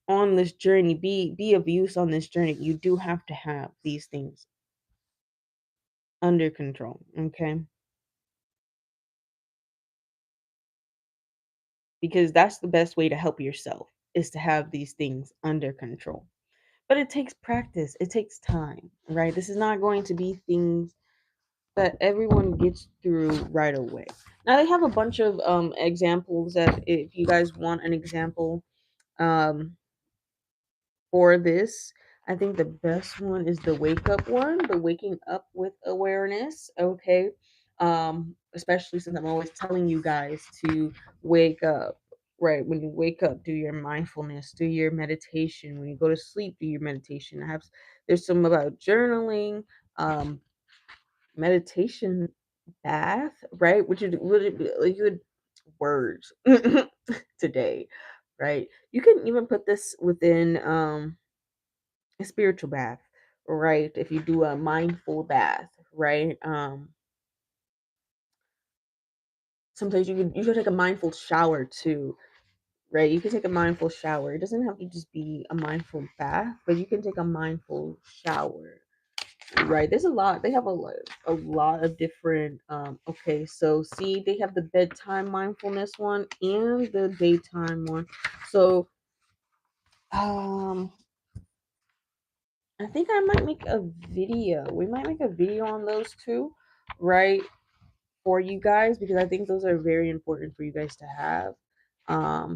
On this journey, be of use on this journey, you do have to have these things under control, okay? Because that's the best way to help yourself is to have these things under control. But it takes practice, it takes time, right? This is not going to be things that everyone gets through right away. Now they have a bunch of examples that if you guys want an example um for this, I think the best one is the wake up one, the waking up with awareness. Okay. Especially since I'm always telling you guys to wake up. Right. When you wake up, do your mindfulness, do your meditation. When you go to sleep, do your meditation. There's some about journaling, um, meditation bath, right? Which would it be like good words today, right? You can even put this within a spiritual bath, right? If you do a mindful bath, right? Sometimes you can take a mindful shower too, right? You can take a mindful shower. It doesn't have to just be a mindful bath, but you can take a mindful shower, right? There's a lot. They have a lot of different. Okay, so see, they have the bedtime mindfulness one and the daytime one. So um, I think I might make a video. We might make a video on those two, right? For you guys because I think those are very important for you guys to have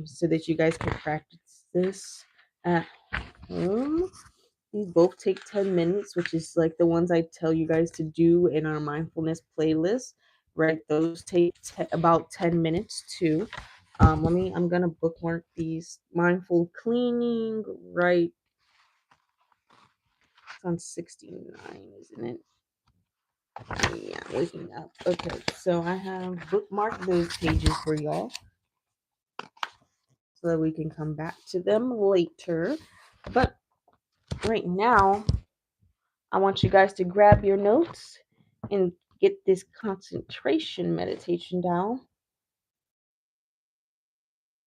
so that you guys can practice this at home. These both take 10 minutes, which is like the ones I tell you guys to do in our mindfulness playlist, right? Those take about 10 minutes too. I'm gonna bookmark these mindful cleaning, right? It's on 69, isn't it? Yeah, waking up. Okay, so I have bookmarked those pages for y'all so that we can come back to them later. But right now, I want you guys to grab your notes and get this concentration meditation down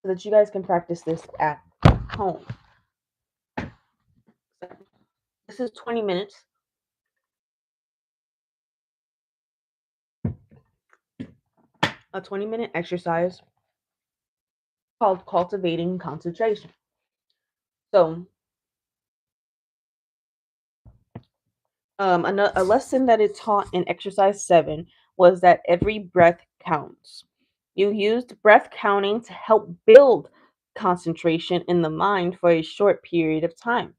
so that you guys can practice this at home. So this is 20 minutes. A 20-minute exercise called cultivating concentration. So a lesson that it taught in exercise 7 was that every breath counts. You used breath counting to help build concentration in the mind for a short period of time.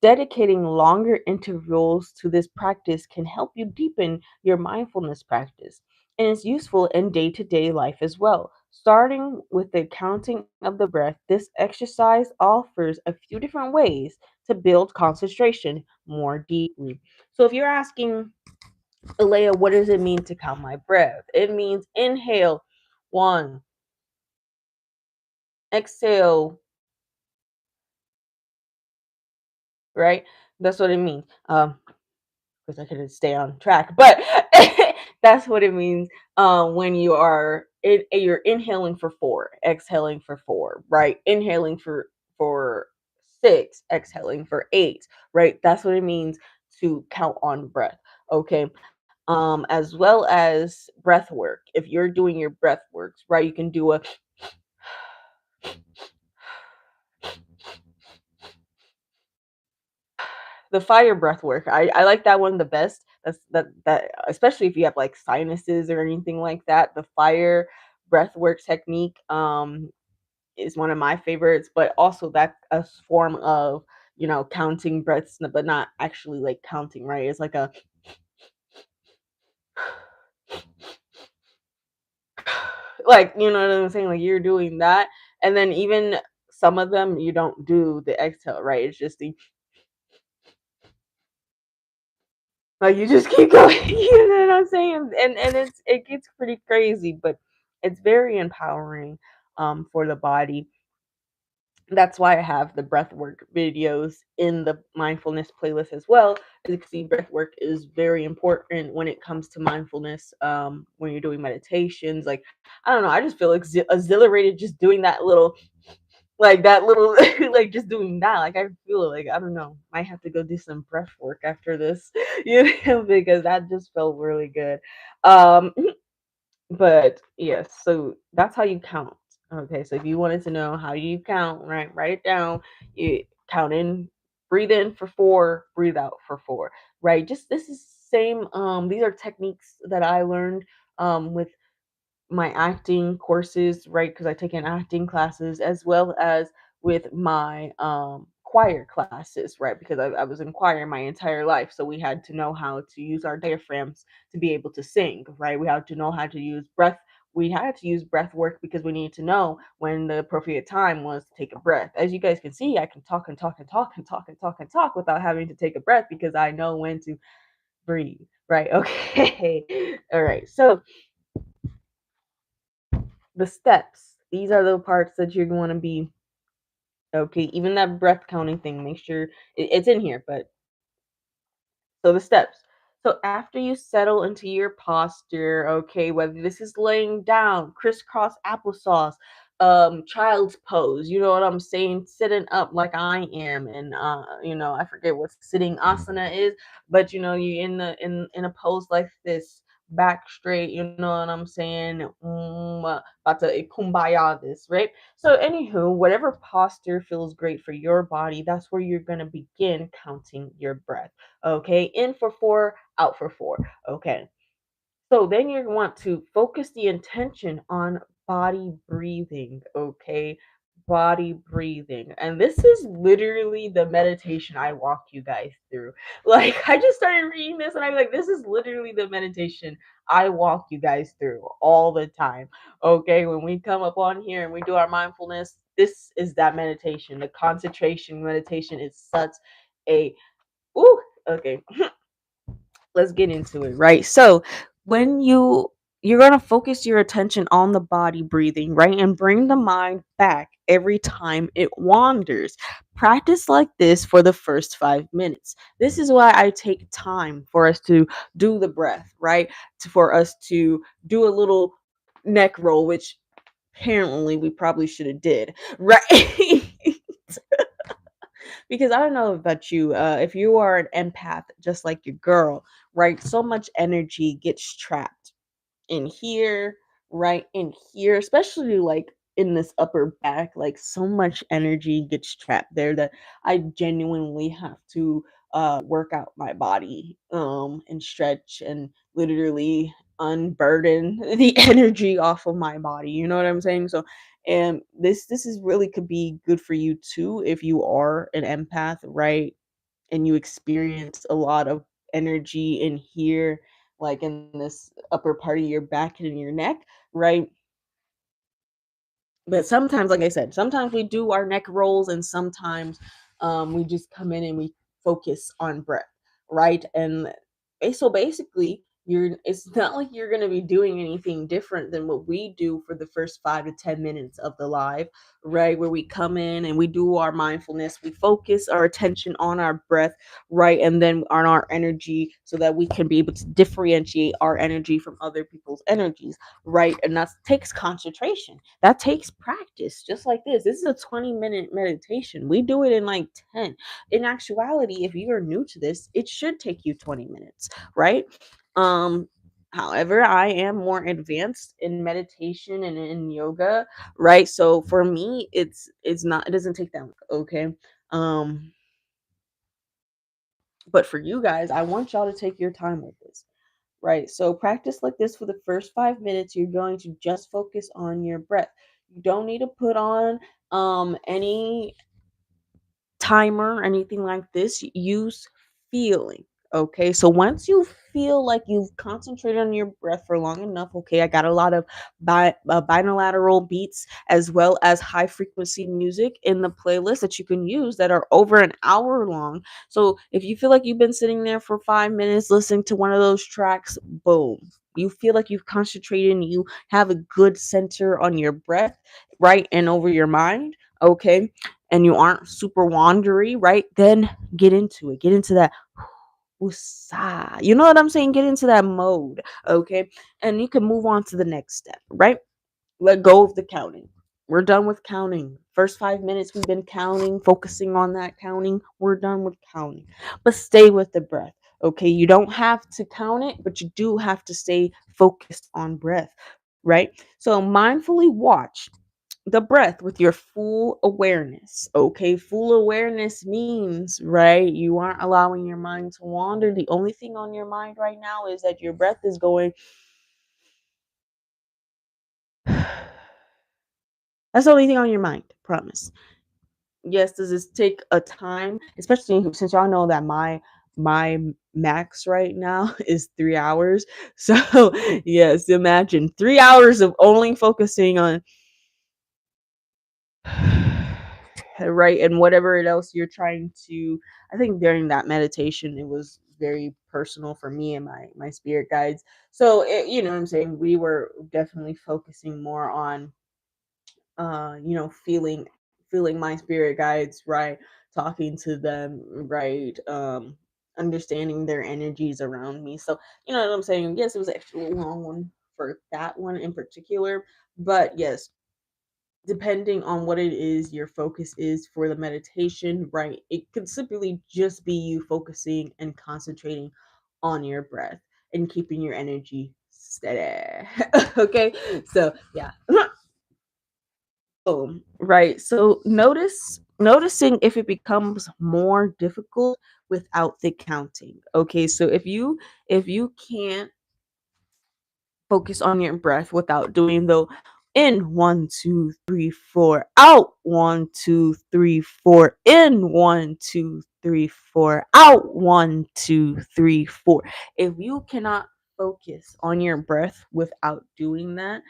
Dedicating longer intervals to this practice can help you deepen your mindfulness practice, and it's useful in day to day life as well. Starting with the counting of the breath, this exercise offers a few different ways to build concentration more deeply. So, if you're asking, Alea, what does it mean to count my breath? It means inhale 1, exhale, right? That's what it means. Because I couldn't stay on track, but that's what it means when you're inhaling for 4, exhaling for 4, right? Inhaling for 6, exhaling for 8, right? That's what it means to count on breath. Okay. As well as breath work. If you're doing your breath works, right, you can do the fire breath work. I like that one the best. That especially if you have like sinuses or anything like that. The fire breath work technique is one of my favorites, but also that a form of counting breaths, but not actually like counting, right? It's like a Like, you know what I'm saying? Like you're doing that. And then even some of them you don't do the exhale, right? It's just the like you just keep going, you know what I'm saying? And it gets pretty crazy, but it's very empowering for the body. That's why I have the breathwork videos in the mindfulness playlist as well. As you can see, breathwork is very important when it comes to mindfulness. When you're doing meditations, like I don't know, I just feel exhilarated just doing that little, like just doing that. Like I feel like I don't know, might have to go do some breath work after this, because that just felt really good. Um, but yes, so that's how you count. Okay, so if you wanted to know how you count, right, write it down. You count in, breathe in for 4, breathe out for 4, right? Just this is same. These are techniques that I learned with my acting courses, right? Because I take in acting classes as well as with my choir classes, right? Because I was in choir my entire life. So we had to know how to use our diaphragms to be able to sing, right? We had to know how to use breath. We had to use breath work because we needed to know when the appropriate time was to take a breath. As you guys can see, I can talk and talk and talk and talk and talk and talk without having to take a breath because I know when to breathe, right? Okay. All right. So the steps. These are the parts that you're going to be okay. Even that breath counting thing, make sure it's in here, but so the steps. So after you settle into your posture, okay, whether this is laying down, crisscross applesauce, child's pose, you know what I'm saying, sitting up like I am, and I forget what sitting asana is, but you in a pose like this, back straight, you know what I'm saying, about to kumbaya this, right? So anywho, whatever posture feels great for your body, that's where you're gonna begin counting your breath. Okay, in for 4, out for 4. Okay, so then you want to focus the intention on body breathing. Okay, body breathing. And this is literally the meditation I walk you guys through. Like, I just started reading this and I'm like, this is literally the meditation I walk you guys through all the time. Okay, when we come up on here and we do our mindfulness, this is that meditation. The concentration meditation is such a ooh, okay, let's get into it, right? So when you're going to focus your attention on the body breathing, right? And bring the mind back every time it wanders. Practice like this for the first 5 minutes. This is why I take time for us to do the breath, right? For us to do a little neck roll, which apparently we probably should have did, right? Because I don't know about you, if you are an empath just like your girl, right? So much energy gets trapped in here, right in here, especially like in this upper back, like so much energy gets trapped there that I genuinely have to work out my body and stretch and literally unburden the energy off of my body. You know what I'm saying? So and this is really could be good for you too if you are an empath, right? And you experience a lot of energy in here, like in this upper part of your back and in your neck, right? But sometimes, like I said, sometimes we do our neck rolls and sometimes we just come in and we focus on breath, right? And so basically, it's not like you're going to be doing anything different than what we do for the first 5 to 10 minutes of the live, right? Where we come in and we do our mindfulness, we focus our attention on our breath, right? And then on our energy so that we can be able to differentiate our energy from other people's energies, right? And that takes concentration. That takes practice, just like this. This is a 20-minute meditation. We do it in like 10. In actuality, if you are new to this, it should take you 20 minutes, right? Um, However, I am more advanced in meditation and in yoga, right? So for me, it's not it doesn't take that long, okay? Um, but for you guys, I want y'all to take your time with this. Right. So practice like this for the first 5 minutes. You're going to just focus on your breath. You don't need to put on any timer or anything like this. Use feeling. Okay. So once you feel like you've concentrated on your breath for long enough, okay, I got a lot of binaural beats as well as high frequency music in the playlist that you can use that are over an hour long. So if you feel like you've been sitting there for 5 minutes listening to one of those tracks, boom. You feel like you've concentrated and you have a good center on your breath, right? And over your mind, okay? And you aren't super wandery, right? Then get into it. Get into that woosah. You know what I'm saying? Get into that mode, okay? And you can move on to the next step, right? Let go of the counting. We're done with counting. First 5 minutes, we've been counting, focusing on that counting. We're done with counting. But stay with the breath, okay? You don't have to count it, but you do have to stay focused on breath, right? So mindfully watch the breath with your full awareness. Okay, full awareness means, right, you aren't allowing your mind to wander. The only thing on your mind right now is that your breath is going. That's the only thing on your mind, promise. Yes, does this take a time, especially since y'all know that my max right now is 3 hours. So yes, imagine 3 hours of only focusing on right, and whatever else you're trying to. I think during that meditation it was very personal for me and my spirit guides. So you know what I'm saying, we were definitely focusing more on feeling my spirit guides, right, talking to them, right, understanding their energies around me. So you know what I'm saying, yes, it was actually a long one for that one in particular, but yes, depending on what it is your focus is for the meditation, right? It could simply just be you focusing and concentrating on your breath and keeping your energy steady. Okay, so yeah. Boom. Right. So noticing if it becomes more difficult without the counting. Okay, so if you can't focus on your breath without doing the in 1 2 3 4 out 1 2 3 4 in 1 2 3 4 out 1 2 3 4. If you cannot focus on your breath without doing that,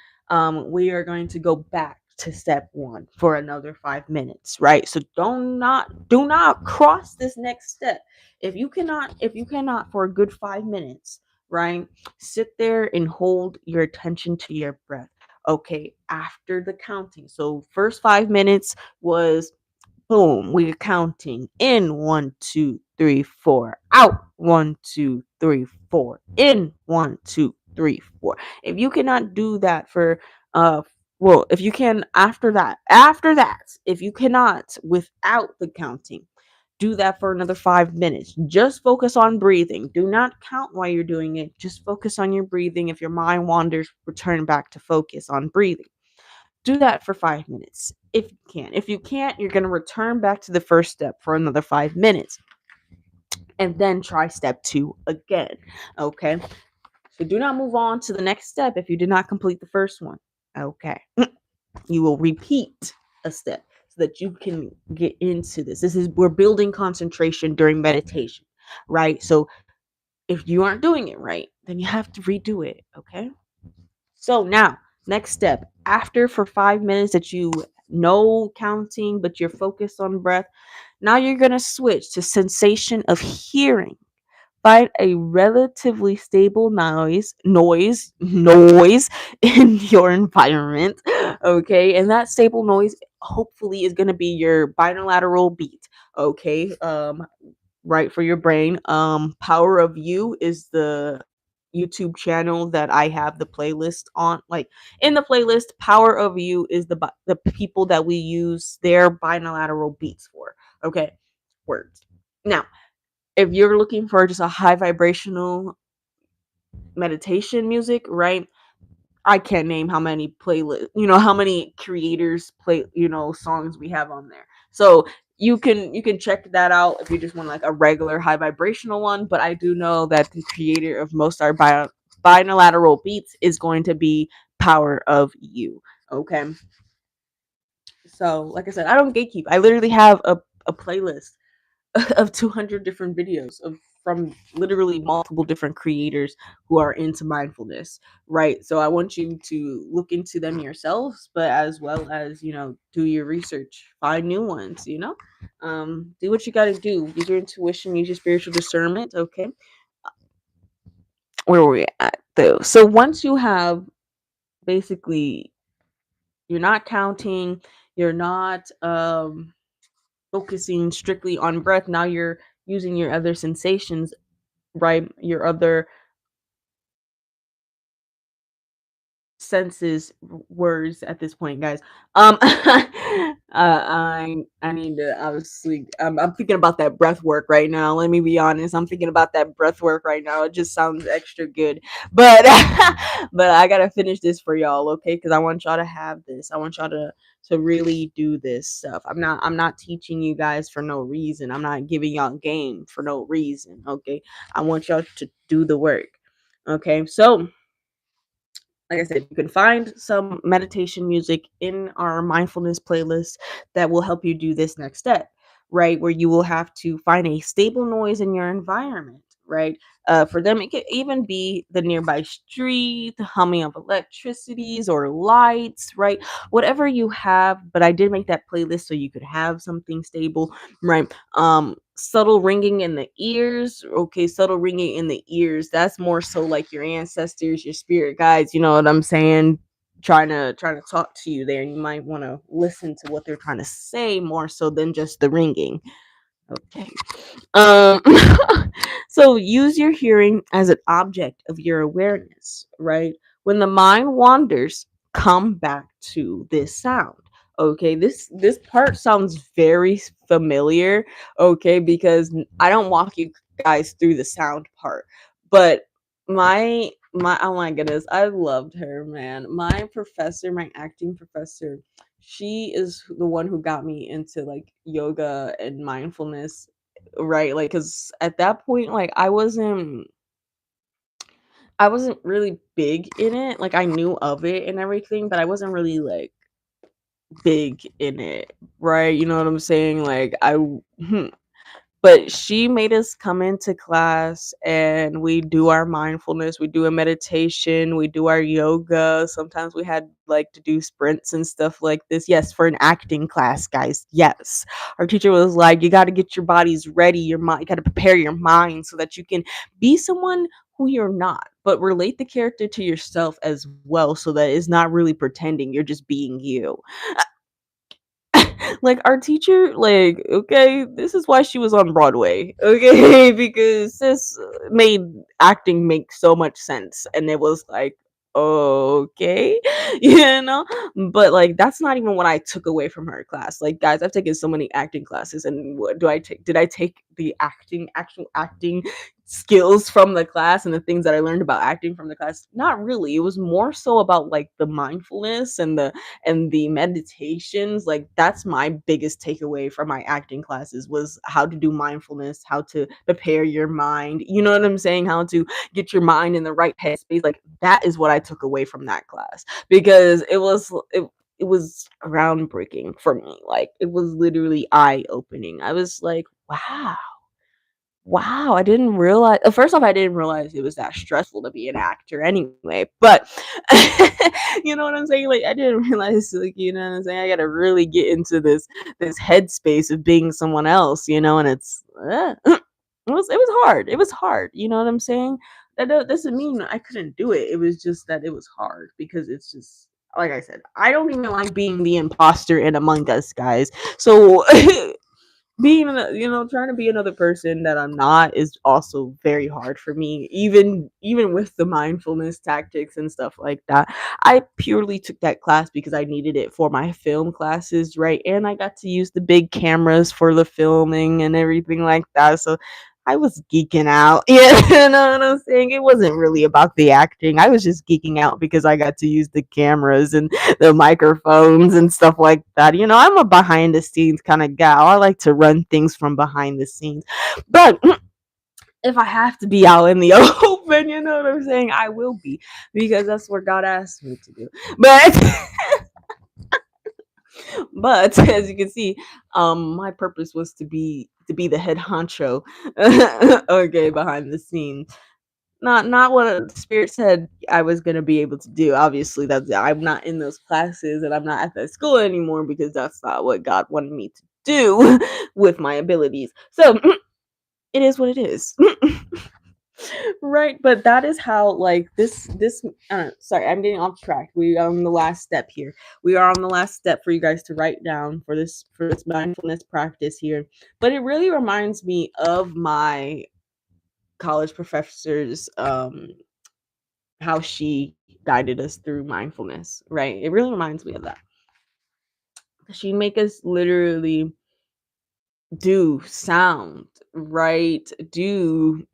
we are going to go back to step one for another 5 minutes, right? So do not cross this next step. If you cannot for a good 5 minutes, right, sit there and hold your attention to your breath. Okay, after the counting. So first 5 minutes was boom, we're counting in 1 2 3 4, out 1 2 3 4, in 1 2 3 4. If you cannot do that for well, if you can after that, if you cannot without the counting, do that for another 5 minutes. Just focus on breathing. Do not count while you're doing it. Just focus on your breathing. If your mind wanders, return back to focus on breathing. Do that for 5 minutes if you can. If you can't, you're going to return back to the first step for another 5 minutes and then try step two again. Okay. So do not move on to the next step if you did not complete the first one. Okay. You will repeat a step so that you can get into this. We're building concentration during meditation, right? So if you aren't doing it right, then you have to redo it. Okay. So now, next step, after for 5 minutes that you know counting, but you're focused on breath, now you're going to switch to sensation of hearing. Find a relatively stable noise in your environment. Okay. And that stable noise hopefully is going to be your binaural beat. Okay. Right, for your brain. Power of You is the YouTube channel that I have the playlist on. Like in the playlist, Power of You is the people that we use their binaural beats for. Okay, words. Now, if you're looking for just a high vibrational meditation music, right? I can't name how many how many creators play, songs we have on there. So you can check that out if you just want like a regular high vibrational one. But I do know that the creator of most our binaural beats is going to be Power of You. Okay. So like I said, I don't gatekeep. I literally have a playlist of 200 different videos of from literally multiple different creators who are into mindfulness, right? So I want you to look into them yourselves, but as well as, do your research, find new ones, do what you got to do. Use your intuition, use your spiritual discernment. Okay. Where were we at though? So once you have basically, you're not counting, you're not focusing strictly on breath. Now you're using your other sensations, right? Your other senses, words at this point, guys. I need to obviously, I'm thinking about that breath work right now. Let me be honest, I'm thinking about that breath work right now. It just sounds extra good, but but I gotta finish this for y'all, okay? Because I want y'all to have this. I want y'all to really do this stuff. I'm not teaching you guys for no reason. I'm not giving y'all game for no reason, okay? I want y'all to do the work. Okay, so like I said, you can find some meditation music in our mindfulness playlist that will help you do this next step, right? Where you will have to find a stable noise in your environment, right? For them, it could even be the nearby street, the humming of electricities or lights, right? Whatever you have. But I did make that playlist so you could have something stable, right? Subtle ringing in the ears. Okay, subtle ringing in the ears, that's more so like your ancestors, your spirit guides, you know what I'm saying, trying to talk to you there. You might want to listen to what they're trying to say more so than just the ringing. Okay. Um, so use your hearing as an object of your awareness, right? When the mind wanders, come back to this sound. Okay, this part sounds very familiar, okay, because I don't walk you guys through the sound part, but my oh my goodness, I loved her, man. My professor, my acting professor, she is the one who got me into like yoga and mindfulness, right? Like, because at that point, like, I wasn't really big in it. Like, I knew of it and everything, but I wasn't really like big in it, right? You know what I'm saying? Like, but she made us come into class and we do our mindfulness, we do a meditation, we do our yoga. Sometimes we had like to do sprints and stuff like this. Yes, for an acting class, guys. Yes. Our teacher was like, you got to get your bodies ready, your mind, you got to prepare your mind so that you can be someone who you're not, but relate the character to yourself as well so that it's not really pretending, you're just being you. Like our teacher, like, okay, this is why she was on Broadway, okay, because this made acting make so much sense, and it was like, okay, you know, but like that's not even what I took away from her class. Like, guys, I've taken so many acting classes, and what do I take? Did I take the actual acting skills from the class and the things that I learned about acting from the class? Not really. It was more so about like the mindfulness and the meditations. Like, that's my biggest takeaway from my acting classes was how to do mindfulness, how to prepare your mind, you know what I'm saying, how to get your mind in the right headspace. Like, that is what I took away from that class, because it was groundbreaking for me. Like, it was literally eye opening. I was like, wow, I didn't realize. First off, I didn't realize it was that stressful to be an actor anyway. But you know what I'm saying? Like, I didn't realize, like, you know what I'm saying? I got to really get into this headspace of being someone else, and it was hard. It was hard. You know what I'm saying? That doesn't mean I couldn't do it. It was just that it was hard because it's just like I said. I don't even like being the imposter in Among Us, guys. So being trying to be another person that I'm not is also very hard for me, even with the mindfulness tactics and stuff like that. I purely took that class because I needed it for my film classes, right? And I got to use the big cameras for the filming and everything like that, so I was geeking out. Yeah, you know what I'm saying? It wasn't really about the acting. I was just geeking out because I got to use the cameras and the microphones and stuff like that. I'm a behind the scenes kind of gal. I like to run things from behind the scenes. But if I have to be out in the open, you know what I'm saying? I will be, because that's what God asked me to do. But But as you can see, my purpose was to be the head honcho, okay, behind the scenes. Not what the spirit said I was gonna be able to do. Obviously, that's I'm not in those classes and I'm not at that school anymore because that's not what God wanted me to do with my abilities. So it is what it is. Right, but that is how like this sorry, I'm getting off track. We are on the last step here. We are on the last step for you guys to write down for this mindfulness practice here. But it really reminds me of my college professor's how she guided us through mindfulness, right? It really reminds me of that. She'd make us literally do sound, right? Do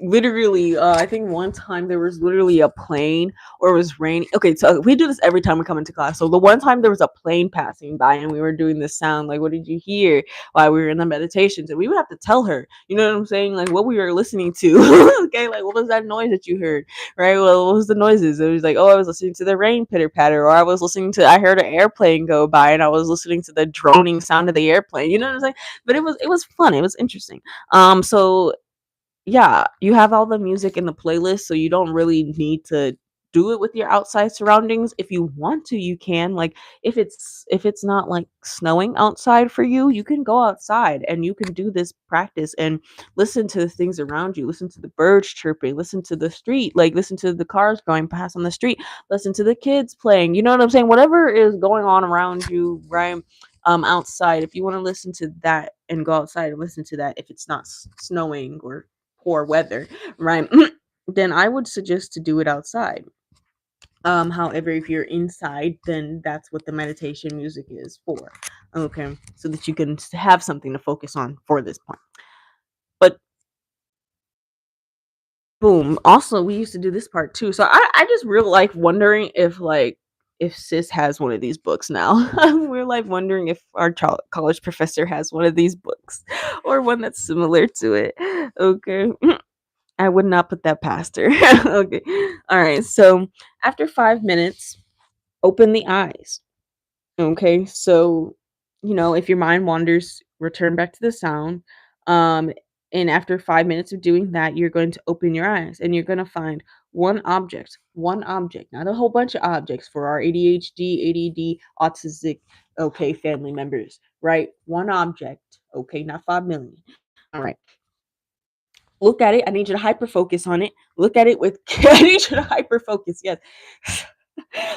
literally I think one time there was literally a plane or it was raining. Okay, so we do this every time we come into class. So the one time there was a plane passing by and we were doing this sound, like what did you hear while we were in the meditations? And we would have to tell her, you know what I'm saying, like what we were listening to. Okay, like what was that noise that you heard, right? Well, what was the noises? It was like, oh, I was listening to the rain pitter patter, or I heard an airplane go by and I was listening to the droning sound of the airplane, you know what I'm saying? But it was fun, it was interesting. So yeah, you have all the music in the playlist, so you don't really need to do it with your outside surroundings. If you want to, you can. Like if it's not like snowing outside for you, you can go outside and you can do this practice and listen to the things around you. Listen to the birds chirping, listen to the street, like listen to the cars going past on the street, listen to the kids playing. You know what I'm saying? Whatever is going on around you, right? Outside, if you want to listen to that and go outside and listen to that, if it's not snowing or poor weather, right? Then I would suggest to do it outside. However, if you're inside, then that's what the meditation music is for. Okay, so that you can have something to focus on for this point. But boom. Also, we used to do this part too. So I just real like wondering if sis has one of these books now. We're like wondering if our college professor has one of these books or one that's similar to it. Okay. I would not put that past her. Okay. All right. So after 5 minutes, open the eyes. Okay. So, if your mind wanders, return back to the sound. Um, and after 5 minutes of doing that, you're going to open your eyes and you're going to find one object, not a whole bunch of objects for our ADHD, ADD, autistic, okay, family members, right? One object, okay, not 5 million. All right. Look at it. I need you to hyper focus on it. Look at it with I need you to hyper focus. Yes.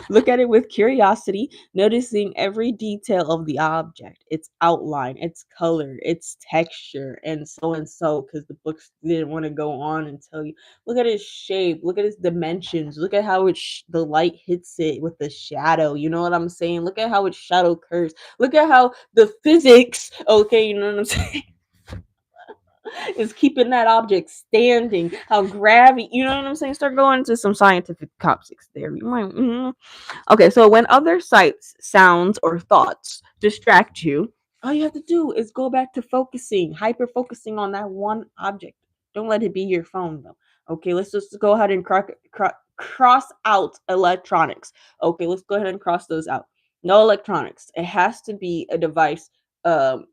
Look at it with curiosity, noticing every detail of the object, its outline, its color, its texture, and so, because the books didn't want to go on and tell you. Look at its shape, look at its dimensions, look at how the light hits it with the shadow. You know what I'm saying? Look at how its shadow curves. Look at how the physics, okay, you know what I'm saying? Is keeping that object standing. How gravity, you know what I'm saying? Start going into some scientific topics there. You might, Okay, so when other sights, sounds, or thoughts distract you, all you have to do is go back to focusing, hyper focusing on that one object. Don't let it be your phone though. Okay, let's just go ahead and cross out electronics. Okay, let's go ahead and cross those out. No electronics. It has to be a device, um,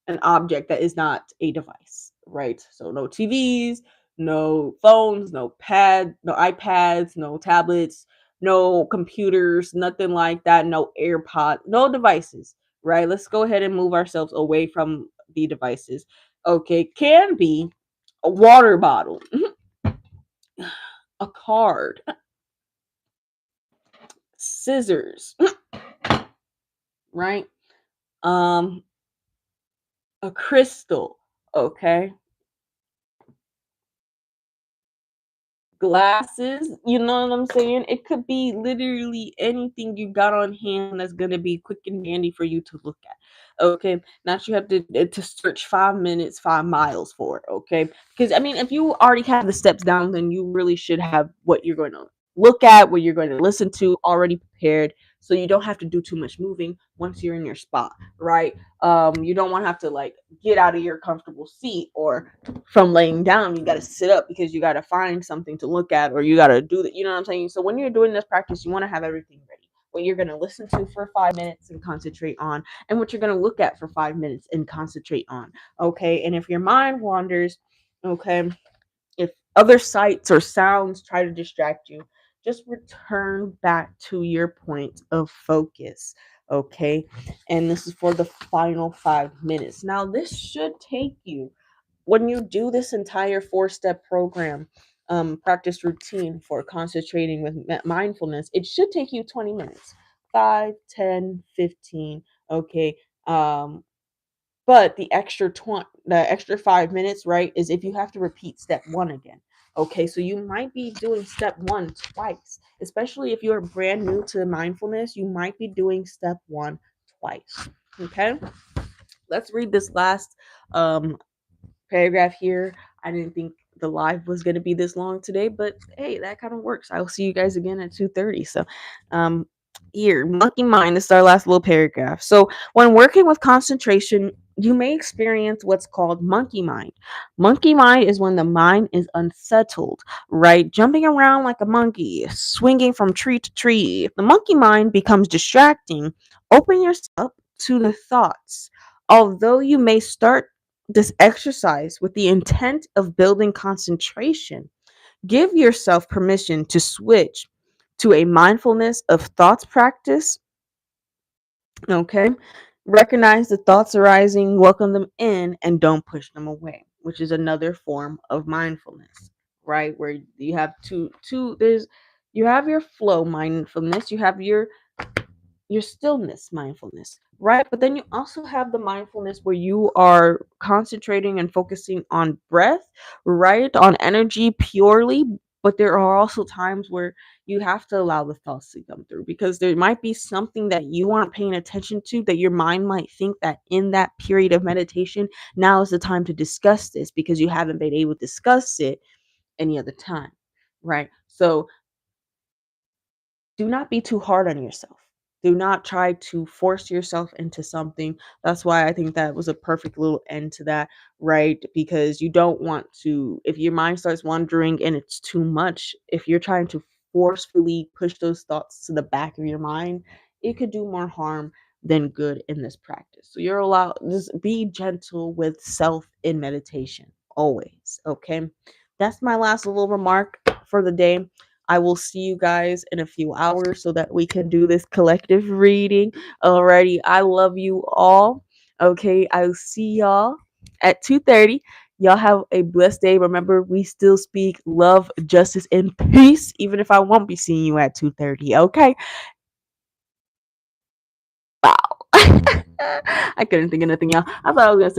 an object that is not a device, right? So no TVs, no phones, no iPads, no tablets, no computers, nothing like that, no AirPods, no devices, right? Let's go ahead and move ourselves away from the devices. Okay, can be a water bottle, a card, scissors, right? Um, a crystal, okay? Glasses, you know what I'm saying? It could be literally anything you got on hand that's gonna be quick and handy for you to look at. Okay, not you have to search 5 minutes, 5 miles for it. Okay, because I mean, if you already have the steps down, then you really should have what you're going to look at, what you're going to listen to already prepared, so you don't have to do too much moving once you're in your spot, right? You don't want to have to like get out of your comfortable seat or from laying down, you got to sit up because you got to find something to look at or you got to do that. You know what I'm saying? So when you're doing this practice, you want to have everything ready. what you're going to listen to for 5 minutes and concentrate on, and what you're going to look at for 5 minutes and concentrate on. Okay. And if your mind wanders, okay, if other sights or sounds try to distract you, just return back to your point of focus. Okay. And this is for the final 5 minutes. Now, this should take you, when you do this entire 4 step program, practice routine for concentrating with mindfulness, it should take you 20 minutes, 5, 10, 15. Okay. But the extra 5 minutes, right, is if you have to repeat step one again. Okay, so you might be doing step one twice, especially if you're brand new to mindfulness. You might be doing step one twice. Okay, let's read this last um paragraph here. I didn't think the live was going to be this long today, but hey, that kind of works. I'll see you guys again at 2:30. So, um, here, monkey mind. This is our last little paragraph. So, when working with concentration, you may experience what's called monkey mind. Monkey mind is when the mind is unsettled, right? Jumping around like a monkey, swinging from tree to tree. If the monkey mind becomes distracting, open yourself up to the thoughts. Although you may start this exercise with the intent of building concentration, give yourself permission to switch to a mindfulness of thoughts practice. Okay. Recognize the thoughts arising, welcome them in, and don't push them away, which is another form of mindfulness, right? Where you have there's you have your flow mindfulness, you have your stillness mindfulness, right? But then you also have the mindfulness where you are concentrating and focusing on breath, right? On energy purely. But there are also times where you have to allow the thoughts to come through, because there might be something that you aren't paying attention to, that your mind might think that in that period of meditation, now is the time to discuss this, because you haven't been able to discuss it any other time, right? So do not be too hard on yourself. Do not try to force yourself into something. That's why I think that was a perfect little end to that, right? Because you don't want to, if your mind starts wandering and it's too much, if you're trying to forcefully push those thoughts to the back of your mind, it could do more harm than good in this practice. So you're allowed, just be gentle with self in meditation always. Okay. That's my last little remark for the day. I will see you guys in a few hours so that we can do this collective reading. Alrighty, I love you all. Okay, I'll see y'all at 2:30. Y'all have a blessed day. Remember, we still speak love, justice, and peace, even if I won't be seeing you at 2:30. Okay. Wow. I couldn't think of anything else. I thought I was gonna say